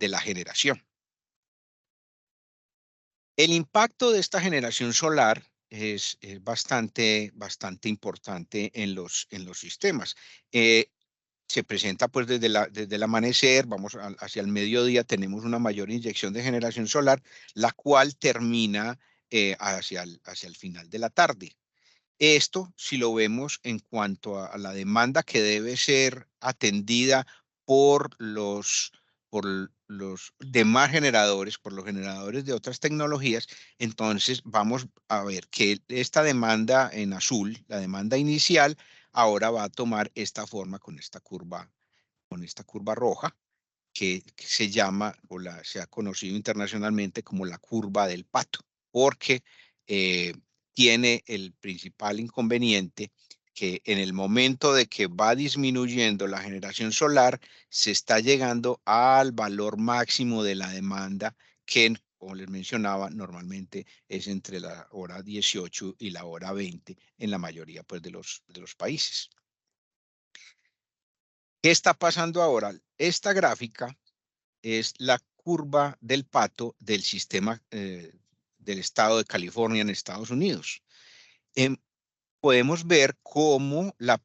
Speaker 2: la generación. El impacto de esta generación solar es bastante importante en los sistemas. Se presenta pues desde el amanecer, vamos hacia el mediodía, tenemos una mayor inyección de generación solar, la cual termina hacia el final de la tarde. Esto, si lo vemos en cuanto a la demanda que debe ser atendida por los demás generadores, por los generadores de otras tecnologías, entonces vamos a ver que esta demanda en azul, la demanda inicial, ahora va a tomar esta forma con esta curva roja, que se llama, se ha conocido internacionalmente como la curva del pato, porque tiene el principal inconveniente que en el momento de que va disminuyendo la generación solar, se está llegando al valor máximo de la demanda, que, como les mencionaba, normalmente es entre la hora 18 y la hora 20 en la mayoría pues, de los países. ¿Qué está pasando ahora? Esta gráfica es la curva del pato del sistema del estado de California en Estados Unidos. Podemos ver cómo la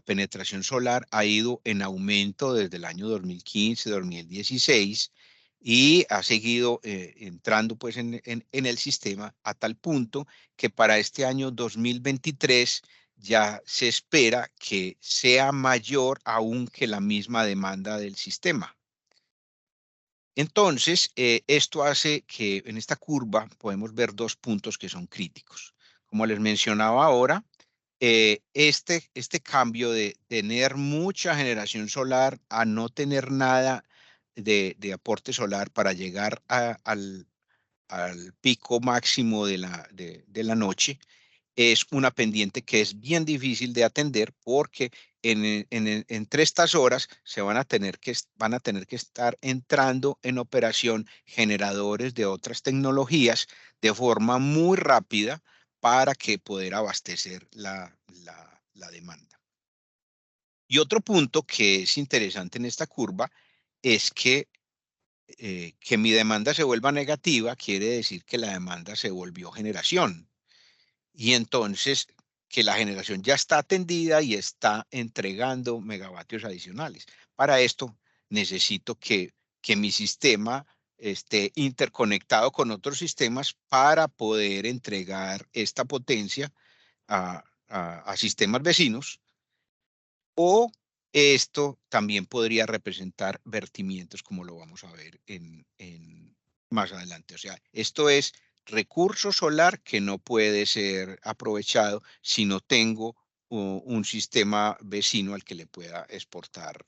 Speaker 2: penetración solar ha ido en aumento desde el año 2015, 2016 y ha seguido entrando pues en el sistema a tal punto que para este año 2023 ya se espera que sea mayor aún que la misma demanda del sistema. Entonces, esto hace que en esta curva podemos ver dos puntos que son críticos. Como les mencionaba ahora, este cambio de tener mucha generación solar a no tener nada de aporte solar para llegar al pico máximo de la noche, es una pendiente que es bien difícil de atender, porque entre estas horas van a tener que estar entrando en operación generadores de otras tecnologías de forma muy rápida para que poder abastecer la demanda. Y otro punto que es interesante en esta curva es que mi demanda se vuelva negativa quiere decir que la demanda se volvió generación. Y entonces que la generación ya está atendida y está entregando megavatios adicionales. Para esto necesito que mi sistema esté interconectado con otros sistemas para poder entregar esta potencia a sistemas vecinos, o esto también podría representar vertimientos, como lo vamos a ver más adelante. O sea, esto es recurso solar que no puede ser aprovechado si no tengo un sistema vecino al que le pueda exportar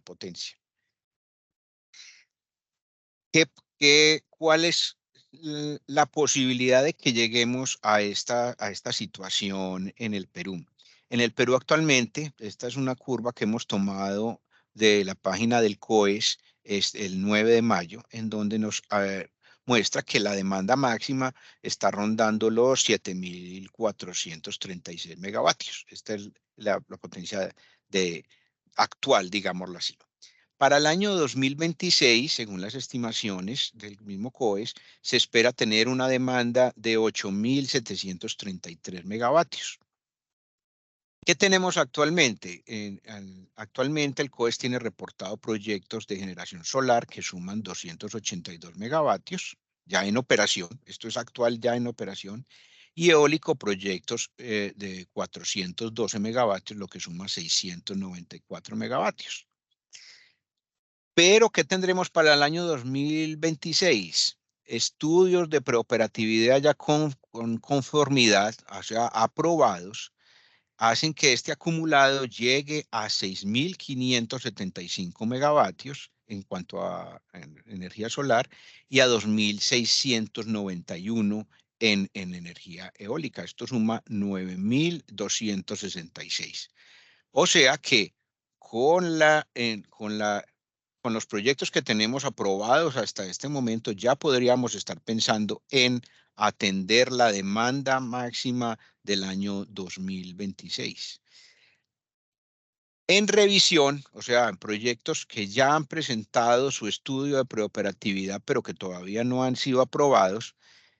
Speaker 2: potencia. ¿Cuáles la posibilidad de que lleguemos a esta situación en el Perú? En el Perú actualmente, esta es una curva que hemos tomado de la página del COES, es el 9 de mayo, en donde nos muestra que la demanda máxima está rondando los 7.436 megavatios. Esta es la potencia actual, digámoslo así. Para el año 2026, según las estimaciones del mismo COES, se espera tener una demanda de 8.733 megavatios. ¿Qué tenemos actualmente? Actualmente el COES tiene reportado proyectos de generación solar que suman 282 megavatios ya en operación. Esto es actual ya en operación. Y eólico proyectos de 412 megavatios, lo que suma 694 megavatios. Pero, ¿qué tendremos para el año 2026? Estudios de preoperatividad ya con conformidad, o sea, aprobados, hacen que este acumulado llegue a 6.575 megavatios en cuanto a energía solar y a 2.691 en energía eólica. Esto suma 9.266. O sea que con los proyectos que tenemos aprobados hasta este momento, ya podríamos estar pensando en atender la demanda máxima del año 2026. En revisión, o sea, en proyectos que ya han presentado su estudio de preoperatividad, pero que todavía no han sido aprobados,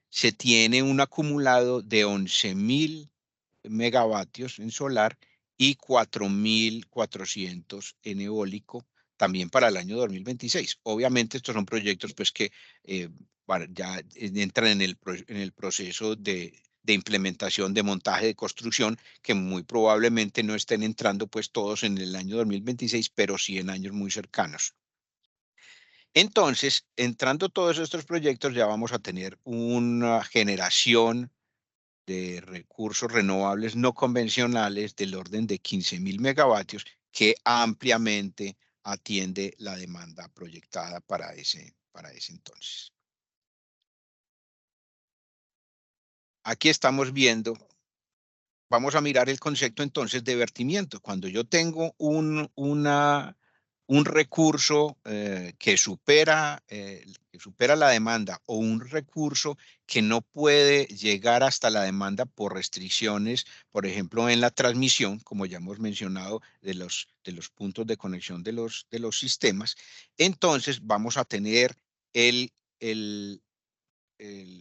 Speaker 2: se tiene un acumulado de 11.000 megavatios en solar y 4.400 en eólico también para el año 2026. Obviamente estos son proyectos pues que ya entran en el proceso de implementación, de montaje, de construcción, que muy probablemente no estén entrando pues todos en el año 2026, pero sí en años muy cercanos. Entonces, entrando todos estos proyectos, ya vamos a tener una generación de recursos renovables no convencionales del orden de 15.000 megavatios que ampliamente atiende la demanda proyectada para ese entonces. Aquí estamos viendo, vamos a mirar el concepto entonces de vertimiento. Cuando yo tengo un recurso que supera la demanda o un recurso que no puede llegar hasta la demanda por restricciones, por ejemplo, en la transmisión, como ya hemos mencionado, de los puntos de conexión de los sistemas, entonces vamos a tener el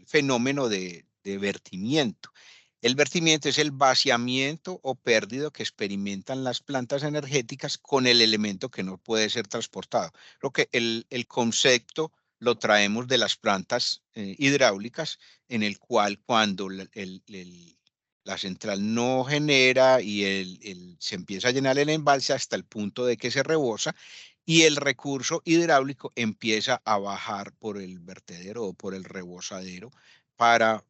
Speaker 2: fenómeno de vertimiento. El vertimiento es el vaciamiento o pérdida que experimentan las plantas energéticas con el elemento que no puede ser transportado. Lo que el concepto lo traemos de las plantas hidráulicas, en el cual cuando la central no genera y se empieza a llenar el embalse hasta el punto de que se rebosa, y el recurso hidráulico empieza a bajar por el vertedero o por el rebosadero para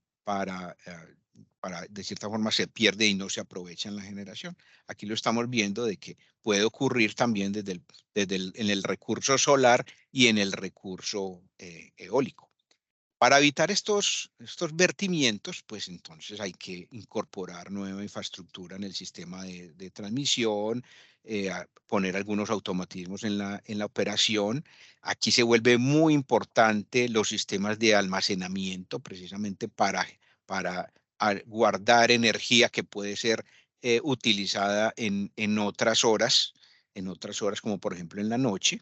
Speaker 2: de cierta forma se pierde y no se aprovecha en la generación. Aquí lo estamos viendo de que puede ocurrir también en el recurso solar y en el recurso eólico. Para evitar estos vertimientos, pues entonces hay que incorporar nueva infraestructura en el sistema de transmisión, poner algunos automatismos en la operación. Aquí se vuelve muy importante los sistemas de almacenamiento, precisamente para guardar energía que puede ser utilizada en otras horas como por ejemplo en la noche.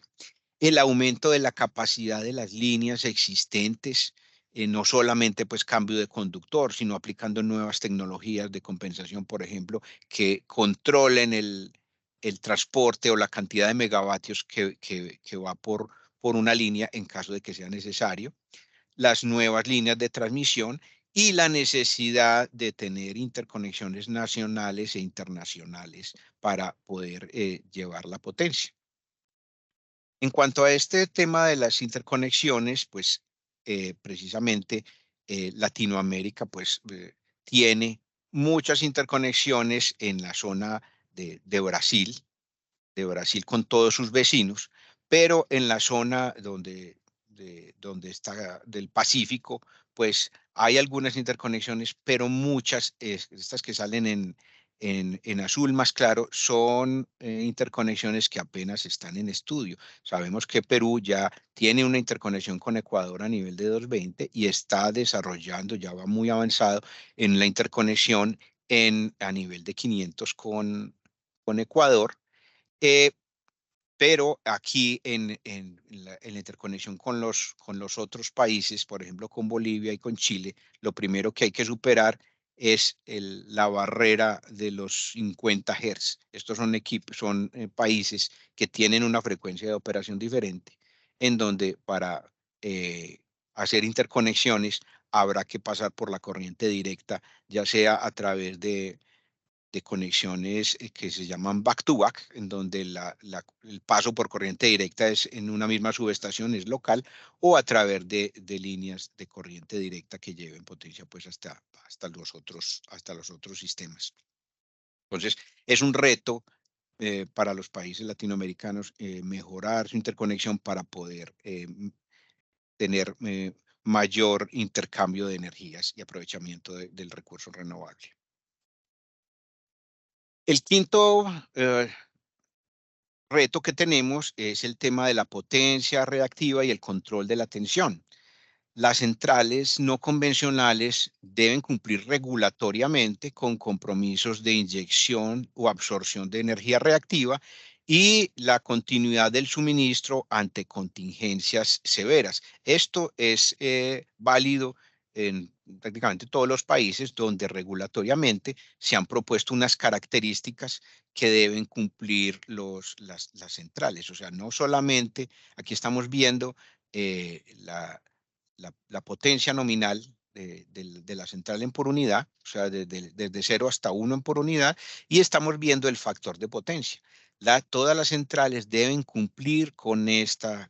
Speaker 2: El aumento de la capacidad de las líneas existentes, no solamente pues cambio de conductor, sino aplicando nuevas tecnologías de compensación, por ejemplo, que controlen el transporte o la cantidad de megavatios que va por una línea en caso de que sea necesario, las nuevas líneas de transmisión y la necesidad de tener interconexiones nacionales e internacionales para poder llevar la potencia. En cuanto a este tema de las interconexiones, pues precisamente Latinoamérica pues tiene muchas interconexiones en la zona de Brasil con todos sus vecinos, pero en la zona donde está del Pacífico, pues hay algunas interconexiones, pero muchas, estas que salen en azul más claro, son interconexiones que apenas están en estudio. Sabemos que Perú ya tiene una interconexión con Ecuador a nivel de 220 y está desarrollando, ya va muy avanzado en la interconexión a nivel de 500 con Ecuador. Pero aquí en la interconexión con los otros países, por ejemplo, con Bolivia y con Chile, lo primero que hay que superar es la barrera de los 50 Hz. Estos son países que tienen una frecuencia de operación diferente, en donde para hacer interconexiones habrá que pasar por la corriente directa, ya sea a través de conexiones que se llaman back-to-back, en donde el paso por corriente directa es en una misma subestación, es local, o a través de líneas de corriente directa que lleven potencia pues hasta los otros sistemas. Entonces, es un reto para los países latinoamericanos mejorar su interconexión para poder tener mayor intercambio de energías y aprovechamiento del recurso renovable. El quinto reto que tenemos es el tema de la potencia reactiva y el control de la tensión. Las centrales no convencionales deben cumplir regulatoriamente con compromisos de inyección o absorción de energía reactiva y la continuidad del suministro ante contingencias severas. Esto es válido en prácticamente todos los países donde regulatoriamente se han propuesto unas características que deben cumplir las centrales. O sea, no solamente aquí estamos viendo la potencia nominal de la central en por unidad, o sea, desde 0 hasta 1 en por unidad, y estamos viendo el factor de potencia. Todas las centrales deben cumplir con esta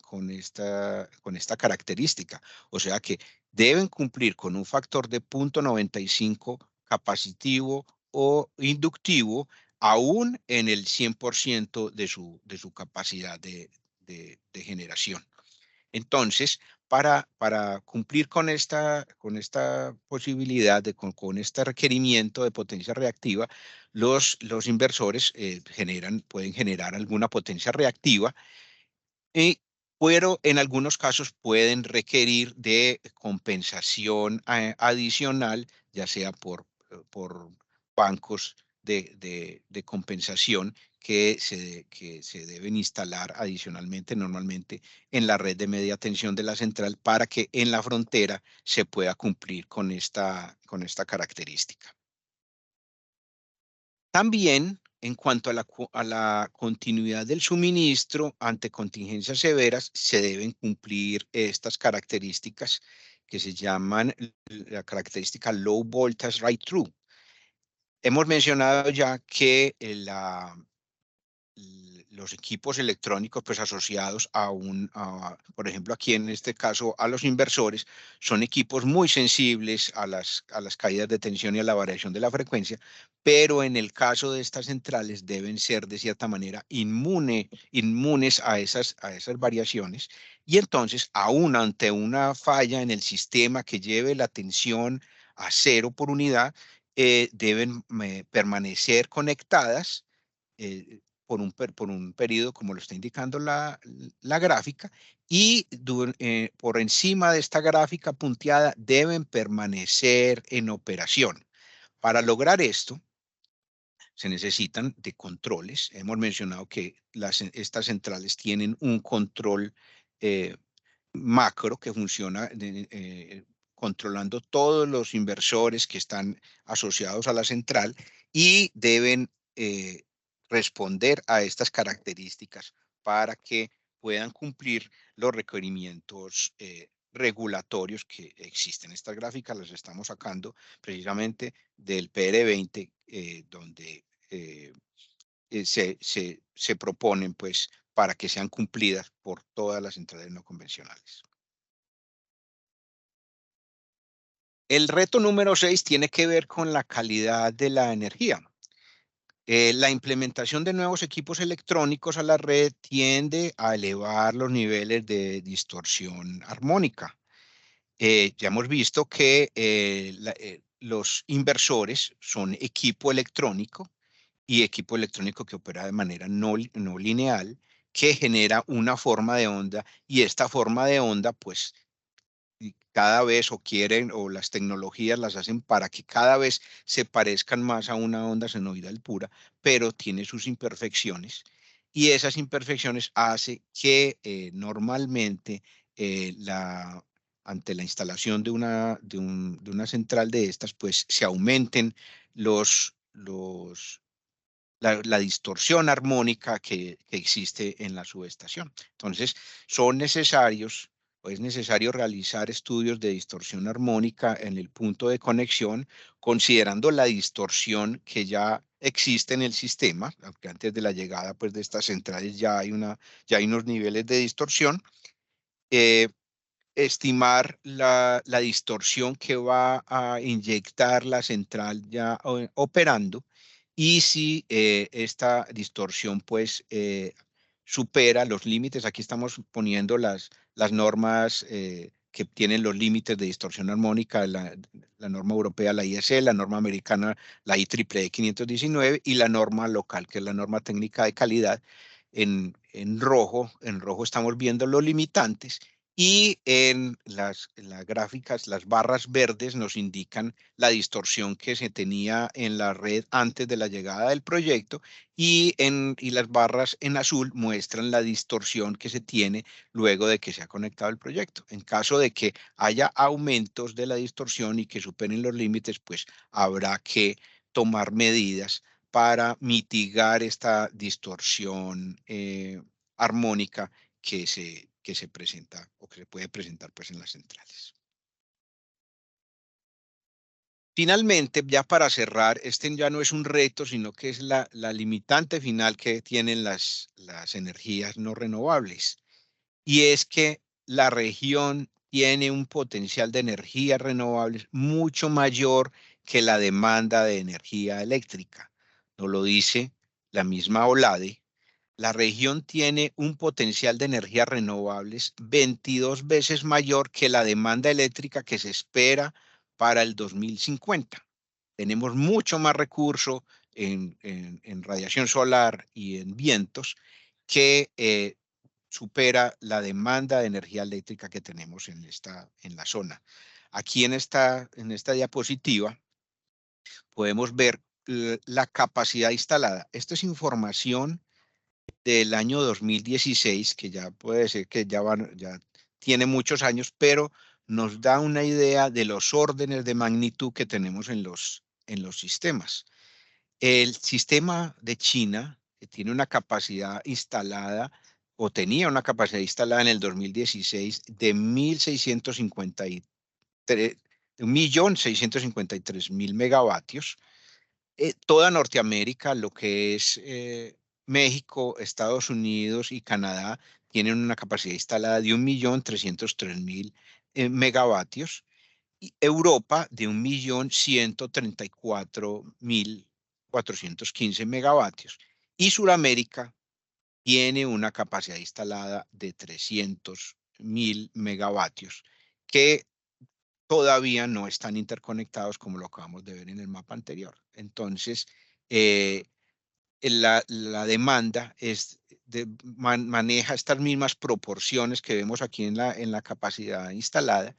Speaker 2: característica, o sea que deben cumplir con un factor de 0.95 capacitivo o inductivo, aún en el 100% de su capacidad de generación. Entonces, para cumplir con esta posibilidad, con este requerimiento de potencia reactiva, los inversores pueden generar alguna potencia reactiva, pero en algunos casos pueden requerir de compensación adicional, ya sea por bancos de compensación que se deben instalar adicionalmente, normalmente en la red de media tensión de la central, para que en la frontera se pueda cumplir con esta característica. También, en cuanto a la continuidad del suministro ante contingencias severas, se deben cumplir estas características que se llaman la característica Low Voltage Right-Through. Hemos mencionado ya que los equipos electrónicos pues asociados por ejemplo aquí en este caso a los inversores, son equipos muy sensibles a las caídas de tensión y a la variación de la frecuencia, pero en el caso de estas centrales deben ser de cierta manera inmunes a esas variaciones, y entonces aún ante una falla en el sistema que lleve la tensión a 0 por unidad, deben permanecer conectadas por un periodo, como lo está indicando la gráfica, y por encima de esta gráfica punteada deben permanecer en operación. Para lograr esto, se necesitan de controles. Hemos mencionado que estas centrales tienen un control macro que funciona controlando todos los inversores que están asociados a la central, y deben responder a estas características para que puedan cumplir los requerimientos regulatorios que existen. Estas gráficas las estamos sacando precisamente del PR20, donde se proponen pues para que sean cumplidas por todas las centrales no convencionales. El reto número 6 tiene que ver con la calidad de la energía. La implementación de nuevos equipos electrónicos a la red tiende a elevar los niveles de distorsión armónica. Ya hemos visto que los inversores son equipo electrónico y equipo electrónico que opera de manera no lineal, que genera una forma de onda, y esta forma de onda, pues, cada vez o las tecnologías las hacen para que cada vez se parezcan más a una onda senoidal pura, pero tiene sus imperfecciones, y esas imperfecciones hace que normalmente ante la instalación de una central de estas, pues se aumenten la distorsión armónica que existe en la subestación. Entonces, es necesario realizar estudios de distorsión armónica en el punto de conexión, considerando la distorsión que ya existe en el sistema, aunque antes de la llegada, pues, de estas centrales ya hay unos niveles de distorsión. Estimar la distorsión que va a inyectar la central ya operando, y si esta distorsión, pues, supera los límites. Aquí estamos poniendo las normas que tienen los límites de distorsión armónica, la norma europea, la IEC, la norma americana, la IEEE 519, y la norma local, que es la norma técnica de calidad. En rojo estamos viendo los limitantes, y en las gráficas, las barras verdes nos indican la distorsión que se tenía en la red antes de la llegada del proyecto, y las barras en azul muestran la distorsión que se tiene luego de que se ha conectado el proyecto. En caso de que haya aumentos de la distorsión y que superen los límites, pues habrá que tomar medidas para mitigar esta distorsión armónica que se presenta o que se puede presentar, pues, en las centrales. Finalmente, ya para cerrar, este ya no es un reto, sino que es la limitante final que tienen las energías no renovables. Y es que la región tiene un potencial de energías renovables mucho mayor que la demanda de energía eléctrica. Nos lo dice la misma OLADE. La región tiene un potencial de energías renovables 22 veces mayor que la demanda eléctrica que se espera para el 2050. Tenemos mucho más recurso en radiación solar y en vientos que supera la demanda de energía eléctrica que tenemos en la zona. Aquí en esta diapositiva podemos ver la capacidad instalada. Esto es información del año 2016, que ya puede ser que ya tiene muchos años, pero nos da una idea de los órdenes de magnitud que tenemos en los sistemas. El sistema de China, que tiene una capacidad instalada, o tenía una capacidad instalada en el 2016 de 1.653.000 megavatios. Toda Norteamérica, lo que es México, Estados Unidos y Canadá, tienen una capacidad instalada de 1.303.000 megavatios. Y Europa de 1.134.415 megavatios. Y Sudamérica tiene una capacidad instalada de 300.000 megavatios, que todavía no están interconectados, como lo acabamos de ver en el mapa anterior. Entonces, la demanda maneja estas mismas proporciones que vemos aquí en la capacidad instalada,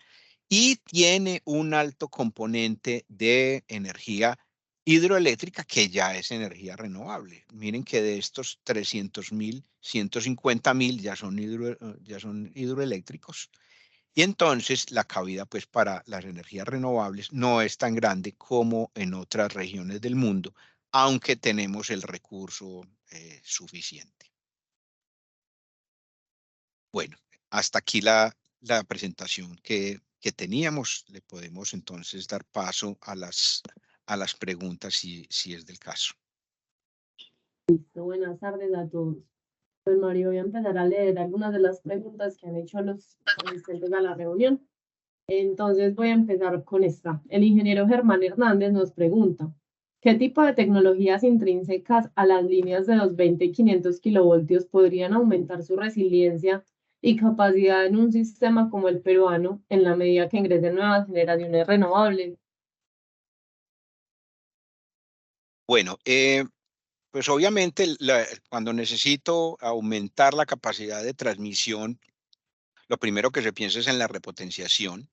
Speaker 2: y tiene un alto componente de energía hidroeléctrica, que ya es energía renovable. Miren que de estos 300.000, 150.000 ya son hidroeléctricos. Y entonces la cabida, pues, para las energías renovables no es tan grande como en otras regiones del mundo, aunque tenemos el recurso suficiente. Bueno, hasta aquí la presentación que teníamos. Le podemos entonces dar paso a las preguntas, si es del caso.
Speaker 4: Listo, buenas tardes a todos. Pues Mario, voy a empezar a leer algunas de las preguntas que han hecho los asistentes a la reunión. Entonces voy a empezar con esta. El ingeniero Germán Hernández nos pregunta, ¿qué tipo de tecnologías intrínsecas a las líneas de los 20 y 500 kilovoltios podrían aumentar su resiliencia y capacidad en un sistema como el peruano en la medida que ingresen nuevas generaciones renovables?
Speaker 2: Bueno, pues obviamente cuando necesito aumentar la capacidad de transmisión, lo primero que se piensa es en la repotenciación,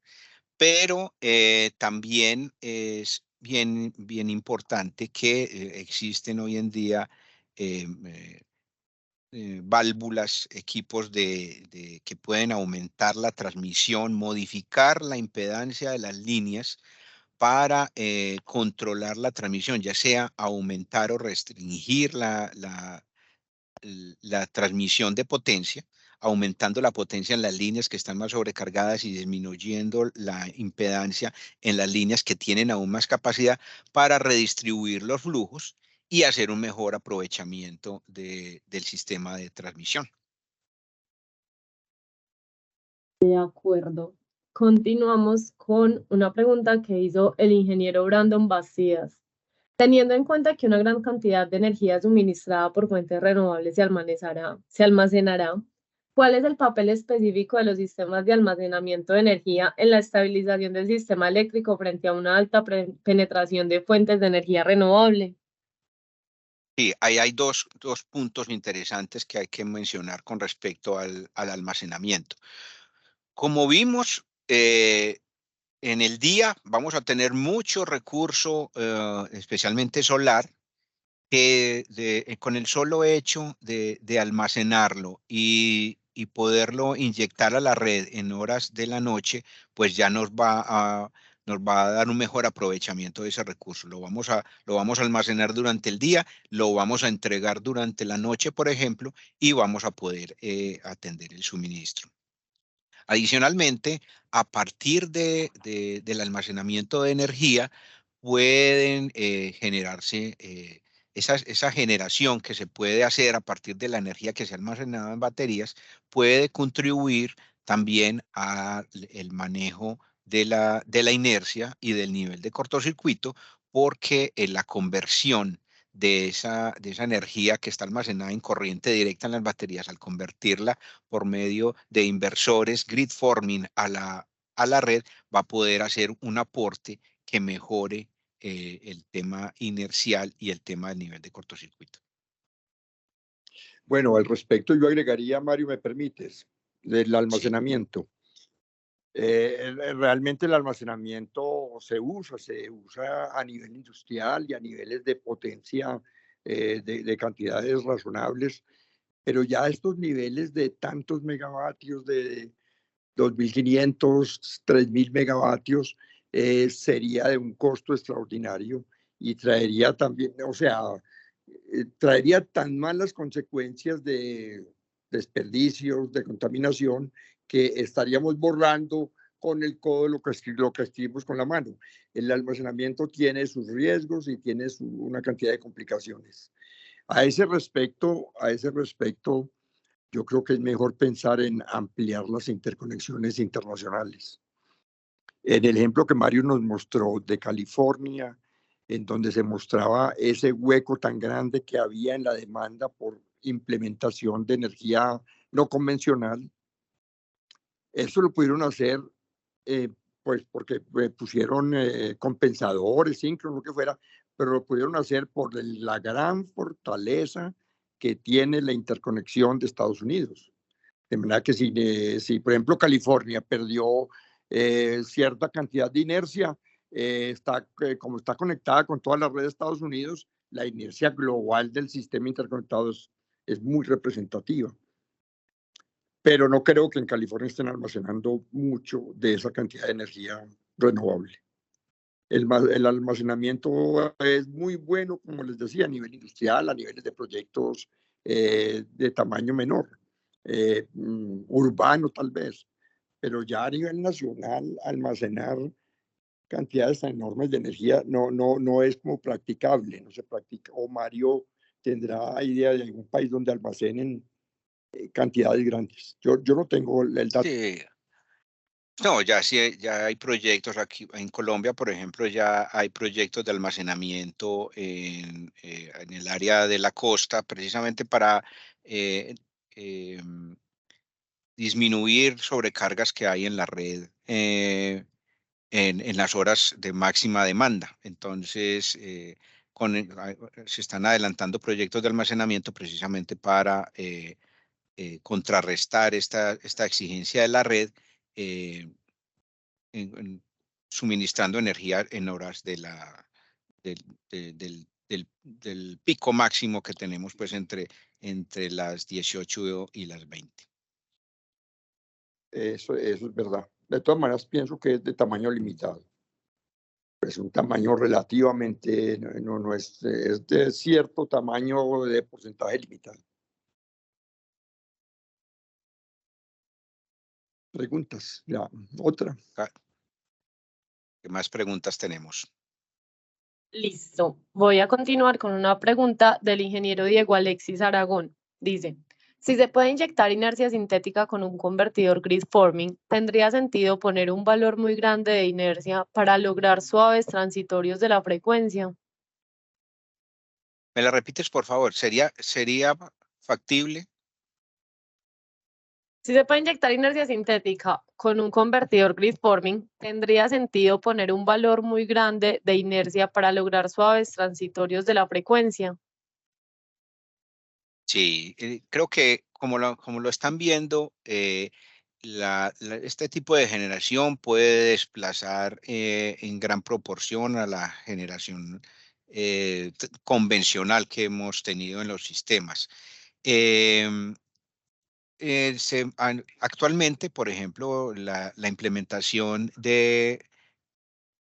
Speaker 2: pero también es bien importante que existen hoy en día eh, válvulas, equipos que pueden aumentar la transmisión, modificar la impedancia de las líneas para controlar la transmisión, ya sea aumentar o restringir la transmisión de potencia, aumentando la potencia en las líneas que están más sobrecargadas y disminuyendo la impedancia en las líneas que tienen aún más capacidad para redistribuir los flujos y hacer un mejor aprovechamiento del sistema de transmisión.
Speaker 4: De acuerdo. Continuamos con una pregunta que hizo el ingeniero Brandon Bastidas. Teniendo en cuenta que una gran cantidad de energía suministrada por fuentes renovables se almacenará, ¿cuál es el papel específico de los sistemas de almacenamiento de energía en la estabilización del sistema eléctrico frente a una alta penetración de fuentes de energía renovable?
Speaker 2: Sí, ahí hay dos puntos interesantes que hay que mencionar con respecto al almacenamiento. Como vimos, en el día vamos a tener mucho recurso, especialmente solar, que con el solo hecho de almacenarlo y poderlo inyectar a la red en horas de la noche, pues ya nos va a dar un mejor aprovechamiento de ese recurso. Lo vamos a almacenar durante el día, lo vamos a entregar durante la noche, por ejemplo, y vamos a poder atender el suministro. Adicionalmente, a partir del almacenamiento de energía, pueden generarse esa generación que se puede hacer a partir de la energía que se ha almacenado en baterías, puede contribuir también al manejo de la inercia y del nivel de cortocircuito, porque la conversión de esa energía que está almacenada en corriente directa en las baterías, al convertirla por medio de inversores, grid forming a la red, va a poder hacer un aporte que mejore el tema inercial y el tema del nivel de cortocircuito.
Speaker 3: Bueno, al respecto yo agregaría, Mario, ¿me permites? Del
Speaker 2: Sí.
Speaker 3: almacenamiento. Realmente el almacenamiento se usa a nivel industrial y a niveles de potencia de cantidades razonables, pero ya estos niveles de tantos megavatios, de 2.500, 3.000 megavatios, sería de un costo extraordinario y traería también, o sea, traería tan malas consecuencias de desperdicios, de contaminación, que estaríamos borrando con el codo lo que escribimos con la mano. El almacenamiento tiene sus riesgos y tiene una cantidad de complicaciones. A ese respecto, yo creo que es mejor pensar en ampliar las interconexiones internacionales. En el ejemplo que Mario nos mostró de California, en donde se mostraba ese hueco tan grande que había en la demanda por implementación de energía no convencional, eso lo pudieron hacer pues porque pusieron compensadores, síncronos, lo que fuera, pero lo pudieron hacer por la gran fortaleza que tiene la interconexión de Estados Unidos. De manera que si por ejemplo, California perdió cierta cantidad de inercia, como está conectada con toda la red de Estados Unidos, la inercia global del sistema interconectado es muy representativa. Pero no creo que en California estén almacenando mucho de esa cantidad de energía renovable. El almacenamiento es muy bueno, como les decía, a nivel industrial, a niveles de proyectos de tamaño menor, urbano tal vez, pero ya a nivel nacional almacenar cantidades tan enormes de energía no es como practicable, no se practica. O Mario tendrá idea de algún país donde almacenen cantidades grandes. Yo no tengo el dato.
Speaker 2: Sí. No, ya hay proyectos aquí en Colombia, por ejemplo, ya hay proyectos de almacenamiento en el área de la costa, precisamente para em, disminuir sobrecargas que hay en la red en las horas de máxima demanda. Entonces, se están adelantando proyectos de almacenamiento precisamente para contrarrestar esta exigencia de la red, suministrando energía en horas del pico máximo que tenemos pues entre las 18 y las 20.
Speaker 3: Eso es verdad. De todas maneras, pienso que es de tamaño limitado. Es un tamaño relativamente, no es de cierto tamaño de porcentaje limitado. Preguntas, ya, otra.
Speaker 2: ¿Qué más preguntas tenemos?
Speaker 4: Listo. Voy a continuar con una pregunta del ingeniero Diego Alexis Aragón. Dice, si se puede inyectar inercia sintética con un convertidor grid-forming, ¿tendría sentido poner un valor muy grande de inercia para lograr suaves transitorios de la frecuencia?
Speaker 2: ¿Me la repites, por favor? ¿Sería factible?
Speaker 4: Si se puede inyectar inercia sintética con un convertidor grid-forming, ¿tendría sentido poner un valor muy grande de inercia para lograr suaves transitorios de la frecuencia?
Speaker 2: Sí, creo que como lo están viendo, este tipo de generación puede desplazar en gran proporción a la generación convencional que hemos tenido en los sistemas. Actualmente, por ejemplo, la implementación de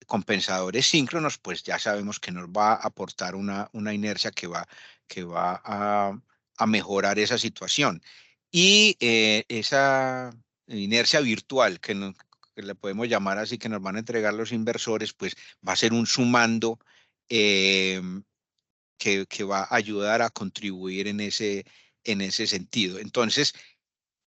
Speaker 2: compensadores síncronos, pues ya sabemos que nos va a aportar una inercia que va a mejorar esa situación. Y esa inercia virtual que le podemos llamar así, que nos van a entregar los inversores, pues va a ser un sumando que va a ayudar a contribuir en ese sentido. Entonces,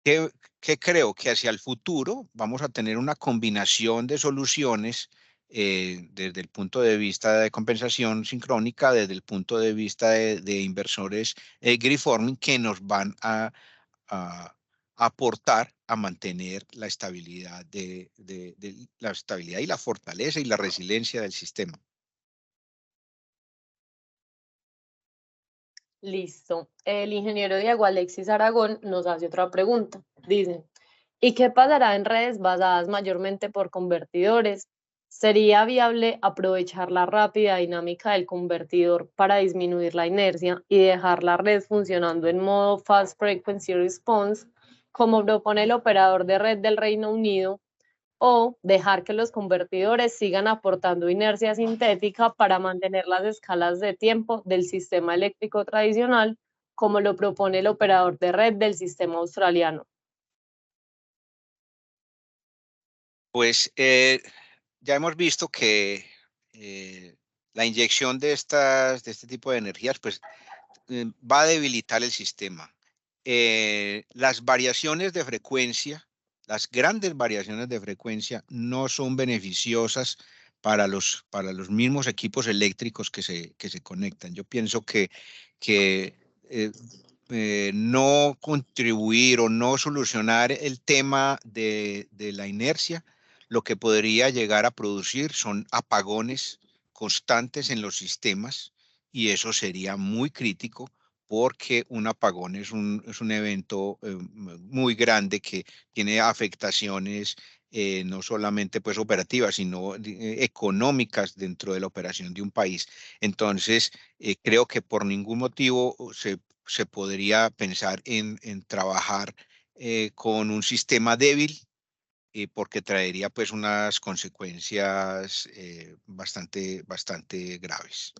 Speaker 2: ¿qué creo? Que hacia el futuro vamos a tener una combinación de soluciones desde el punto de vista de compensación sincrónica, desde el punto de vista de inversores grid-forming, que nos van a aportar a mantener la estabilidad, la estabilidad y la fortaleza y la resiliencia del sistema.
Speaker 4: Listo. El ingeniero Diego Alexis Aragón nos hace otra pregunta. Dice, ¿y qué pasará en redes basadas mayormente por convertidores? ¿Sería viable aprovechar la rápida dinámica del convertidor para disminuir la inercia y dejar la red funcionando en modo Fast Frequency Response, como propone el operador de red del Reino Unido, o dejar que los convertidores sigan aportando inercia sintética para mantener las escalas de tiempo del sistema eléctrico tradicional, como lo propone el operador de red del sistema australiano?
Speaker 2: Pues ya hemos visto que la inyección de este tipo de energías pues, va a debilitar el sistema. Las variaciones de frecuencia, las grandes variaciones de frecuencia no son beneficiosas para los mismos equipos eléctricos que se conectan. Yo pienso que no contribuir o no solucionar el tema de la inercia, lo que podría llegar a producir son apagones constantes en los sistemas, y eso sería muy crítico porque un apagón es un evento muy grande que tiene afectaciones no solamente pues operativas, sino económicas dentro de la operación de un país. Entonces, creo que por ningún motivo se podría pensar en trabajar con un sistema débil, porque traería pues unas consecuencias bastante graves.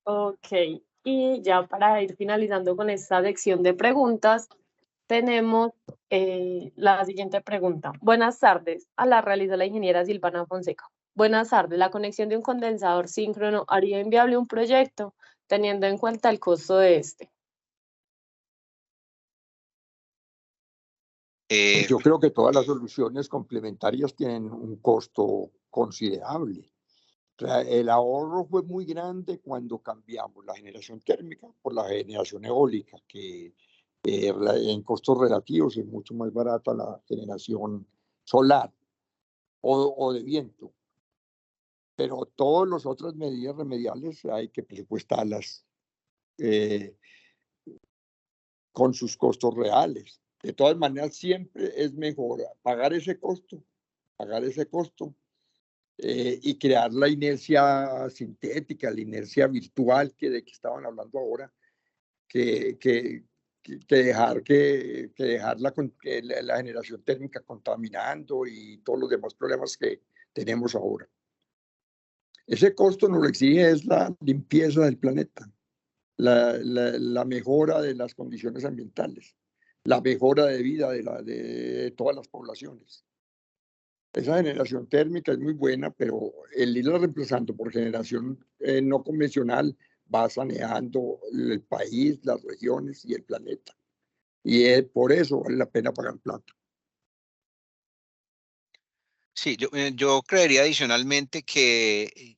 Speaker 4: Ok, y ya para ir finalizando con esta sección de preguntas, tenemos la siguiente pregunta. Buenas tardes, a la realiza la ingeniera Silvana Fonseca. Buenas tardes, ¿la conexión de un condensador síncrono haría inviable un proyecto teniendo en cuenta el costo de este?
Speaker 3: Pues yo creo que todas las soluciones complementarias tienen un costo considerable. O sea, el ahorro fue muy grande cuando cambiamos la generación térmica por la generación eólica, que En costos relativos es mucho más barata la generación solar o de viento. Pero todas las otras medidas remediales hay que presupuestarlas con sus costos reales. De todas maneras, siempre es mejor pagar ese costo y crear la inercia sintética, la inercia virtual de que estaban hablando ahora, que dejar la generación térmica contaminando y todos los demás problemas que tenemos ahora. Ese costo nos lo exige es la limpieza del planeta, la mejora de las condiciones ambientales, la mejora de vida de todas las poblaciones. Esa generación térmica es muy buena, pero el irla reemplazando por generación no convencional va saneando el país, las regiones y el planeta. Y por eso vale la pena pagar plata.
Speaker 2: Sí, yo creería adicionalmente que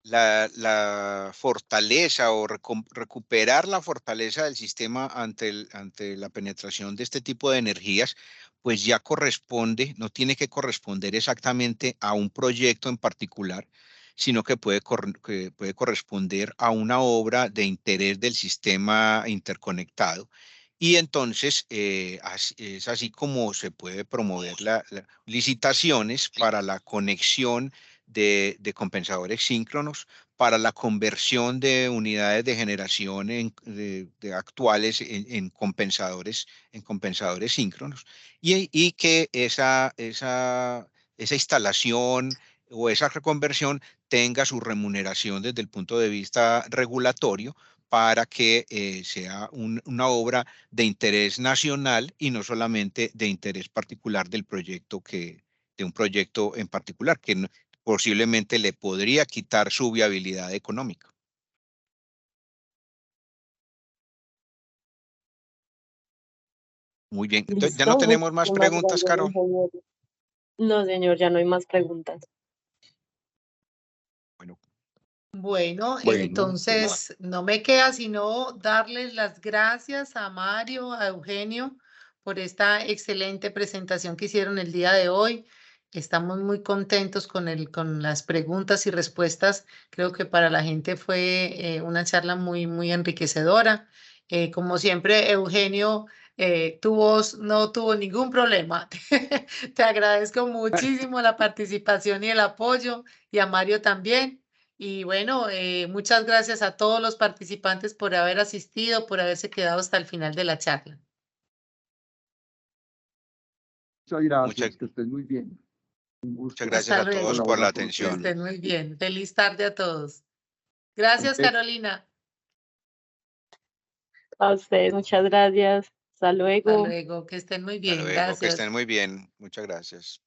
Speaker 2: la fortaleza o recuperar la fortaleza del sistema ante la penetración de este tipo de energías, pues ya corresponde, no tiene que corresponder exactamente a un proyecto en particular, sino que puede corresponder a una obra de interés del sistema interconectado. Y entonces es así como se puede promover las licitaciones para la conexión de compensadores síncronos, para la conversión de unidades de generación de actuales en compensadores síncronos, y que esa instalación o esa reconversión tenga su remuneración desde el punto de vista regulatorio, para que sea una obra de interés nacional y no solamente de interés particular del proyecto de un proyecto en particular, que posiblemente le podría quitar su viabilidad económica. Muy bien. Entonces, ¿ya no
Speaker 4: Listo,
Speaker 2: tenemos más
Speaker 4: muchísimas
Speaker 2: preguntas,
Speaker 4: gracias,
Speaker 2: Carol?
Speaker 4: ingeniero. No, señor, ya no hay más preguntas.
Speaker 1: Bueno,
Speaker 3: Bueno,
Speaker 1: entonces no me queda sino darles las gracias a Mario, a Eugenio, por esta excelente presentación que hicieron el día de hoy. Estamos muy contentos con las preguntas y respuestas. Creo que para la gente fue una charla muy, muy enriquecedora. Como siempre, Eugenio, no tuvo ningún problema. Te agradezco muchísimo la participación y el apoyo, y a Mario también. Y bueno, muchas gracias a todos los participantes por haber asistido, por haberse quedado hasta el final de la charla.
Speaker 3: muchas gracias,
Speaker 2: Muchas-
Speaker 3: que estés muy bien. Un gusto
Speaker 2: Muchas gracias
Speaker 1: Hasta
Speaker 2: a todos por
Speaker 1: luego.
Speaker 2: la
Speaker 3: colaborar con
Speaker 1: Que
Speaker 2: atención.
Speaker 3: ustedes.
Speaker 1: estén muy bien. Feliz tarde a todos. Gracias, Carolina.
Speaker 4: A ustedes, muchas gracias. Hasta
Speaker 1: Hasta
Speaker 4: luego.
Speaker 1: luego. Que estén muy
Speaker 2: Hasta
Speaker 1: bien.
Speaker 2: luego, que
Speaker 1: Gracias.
Speaker 2: estén muy bien. Muchas gracias.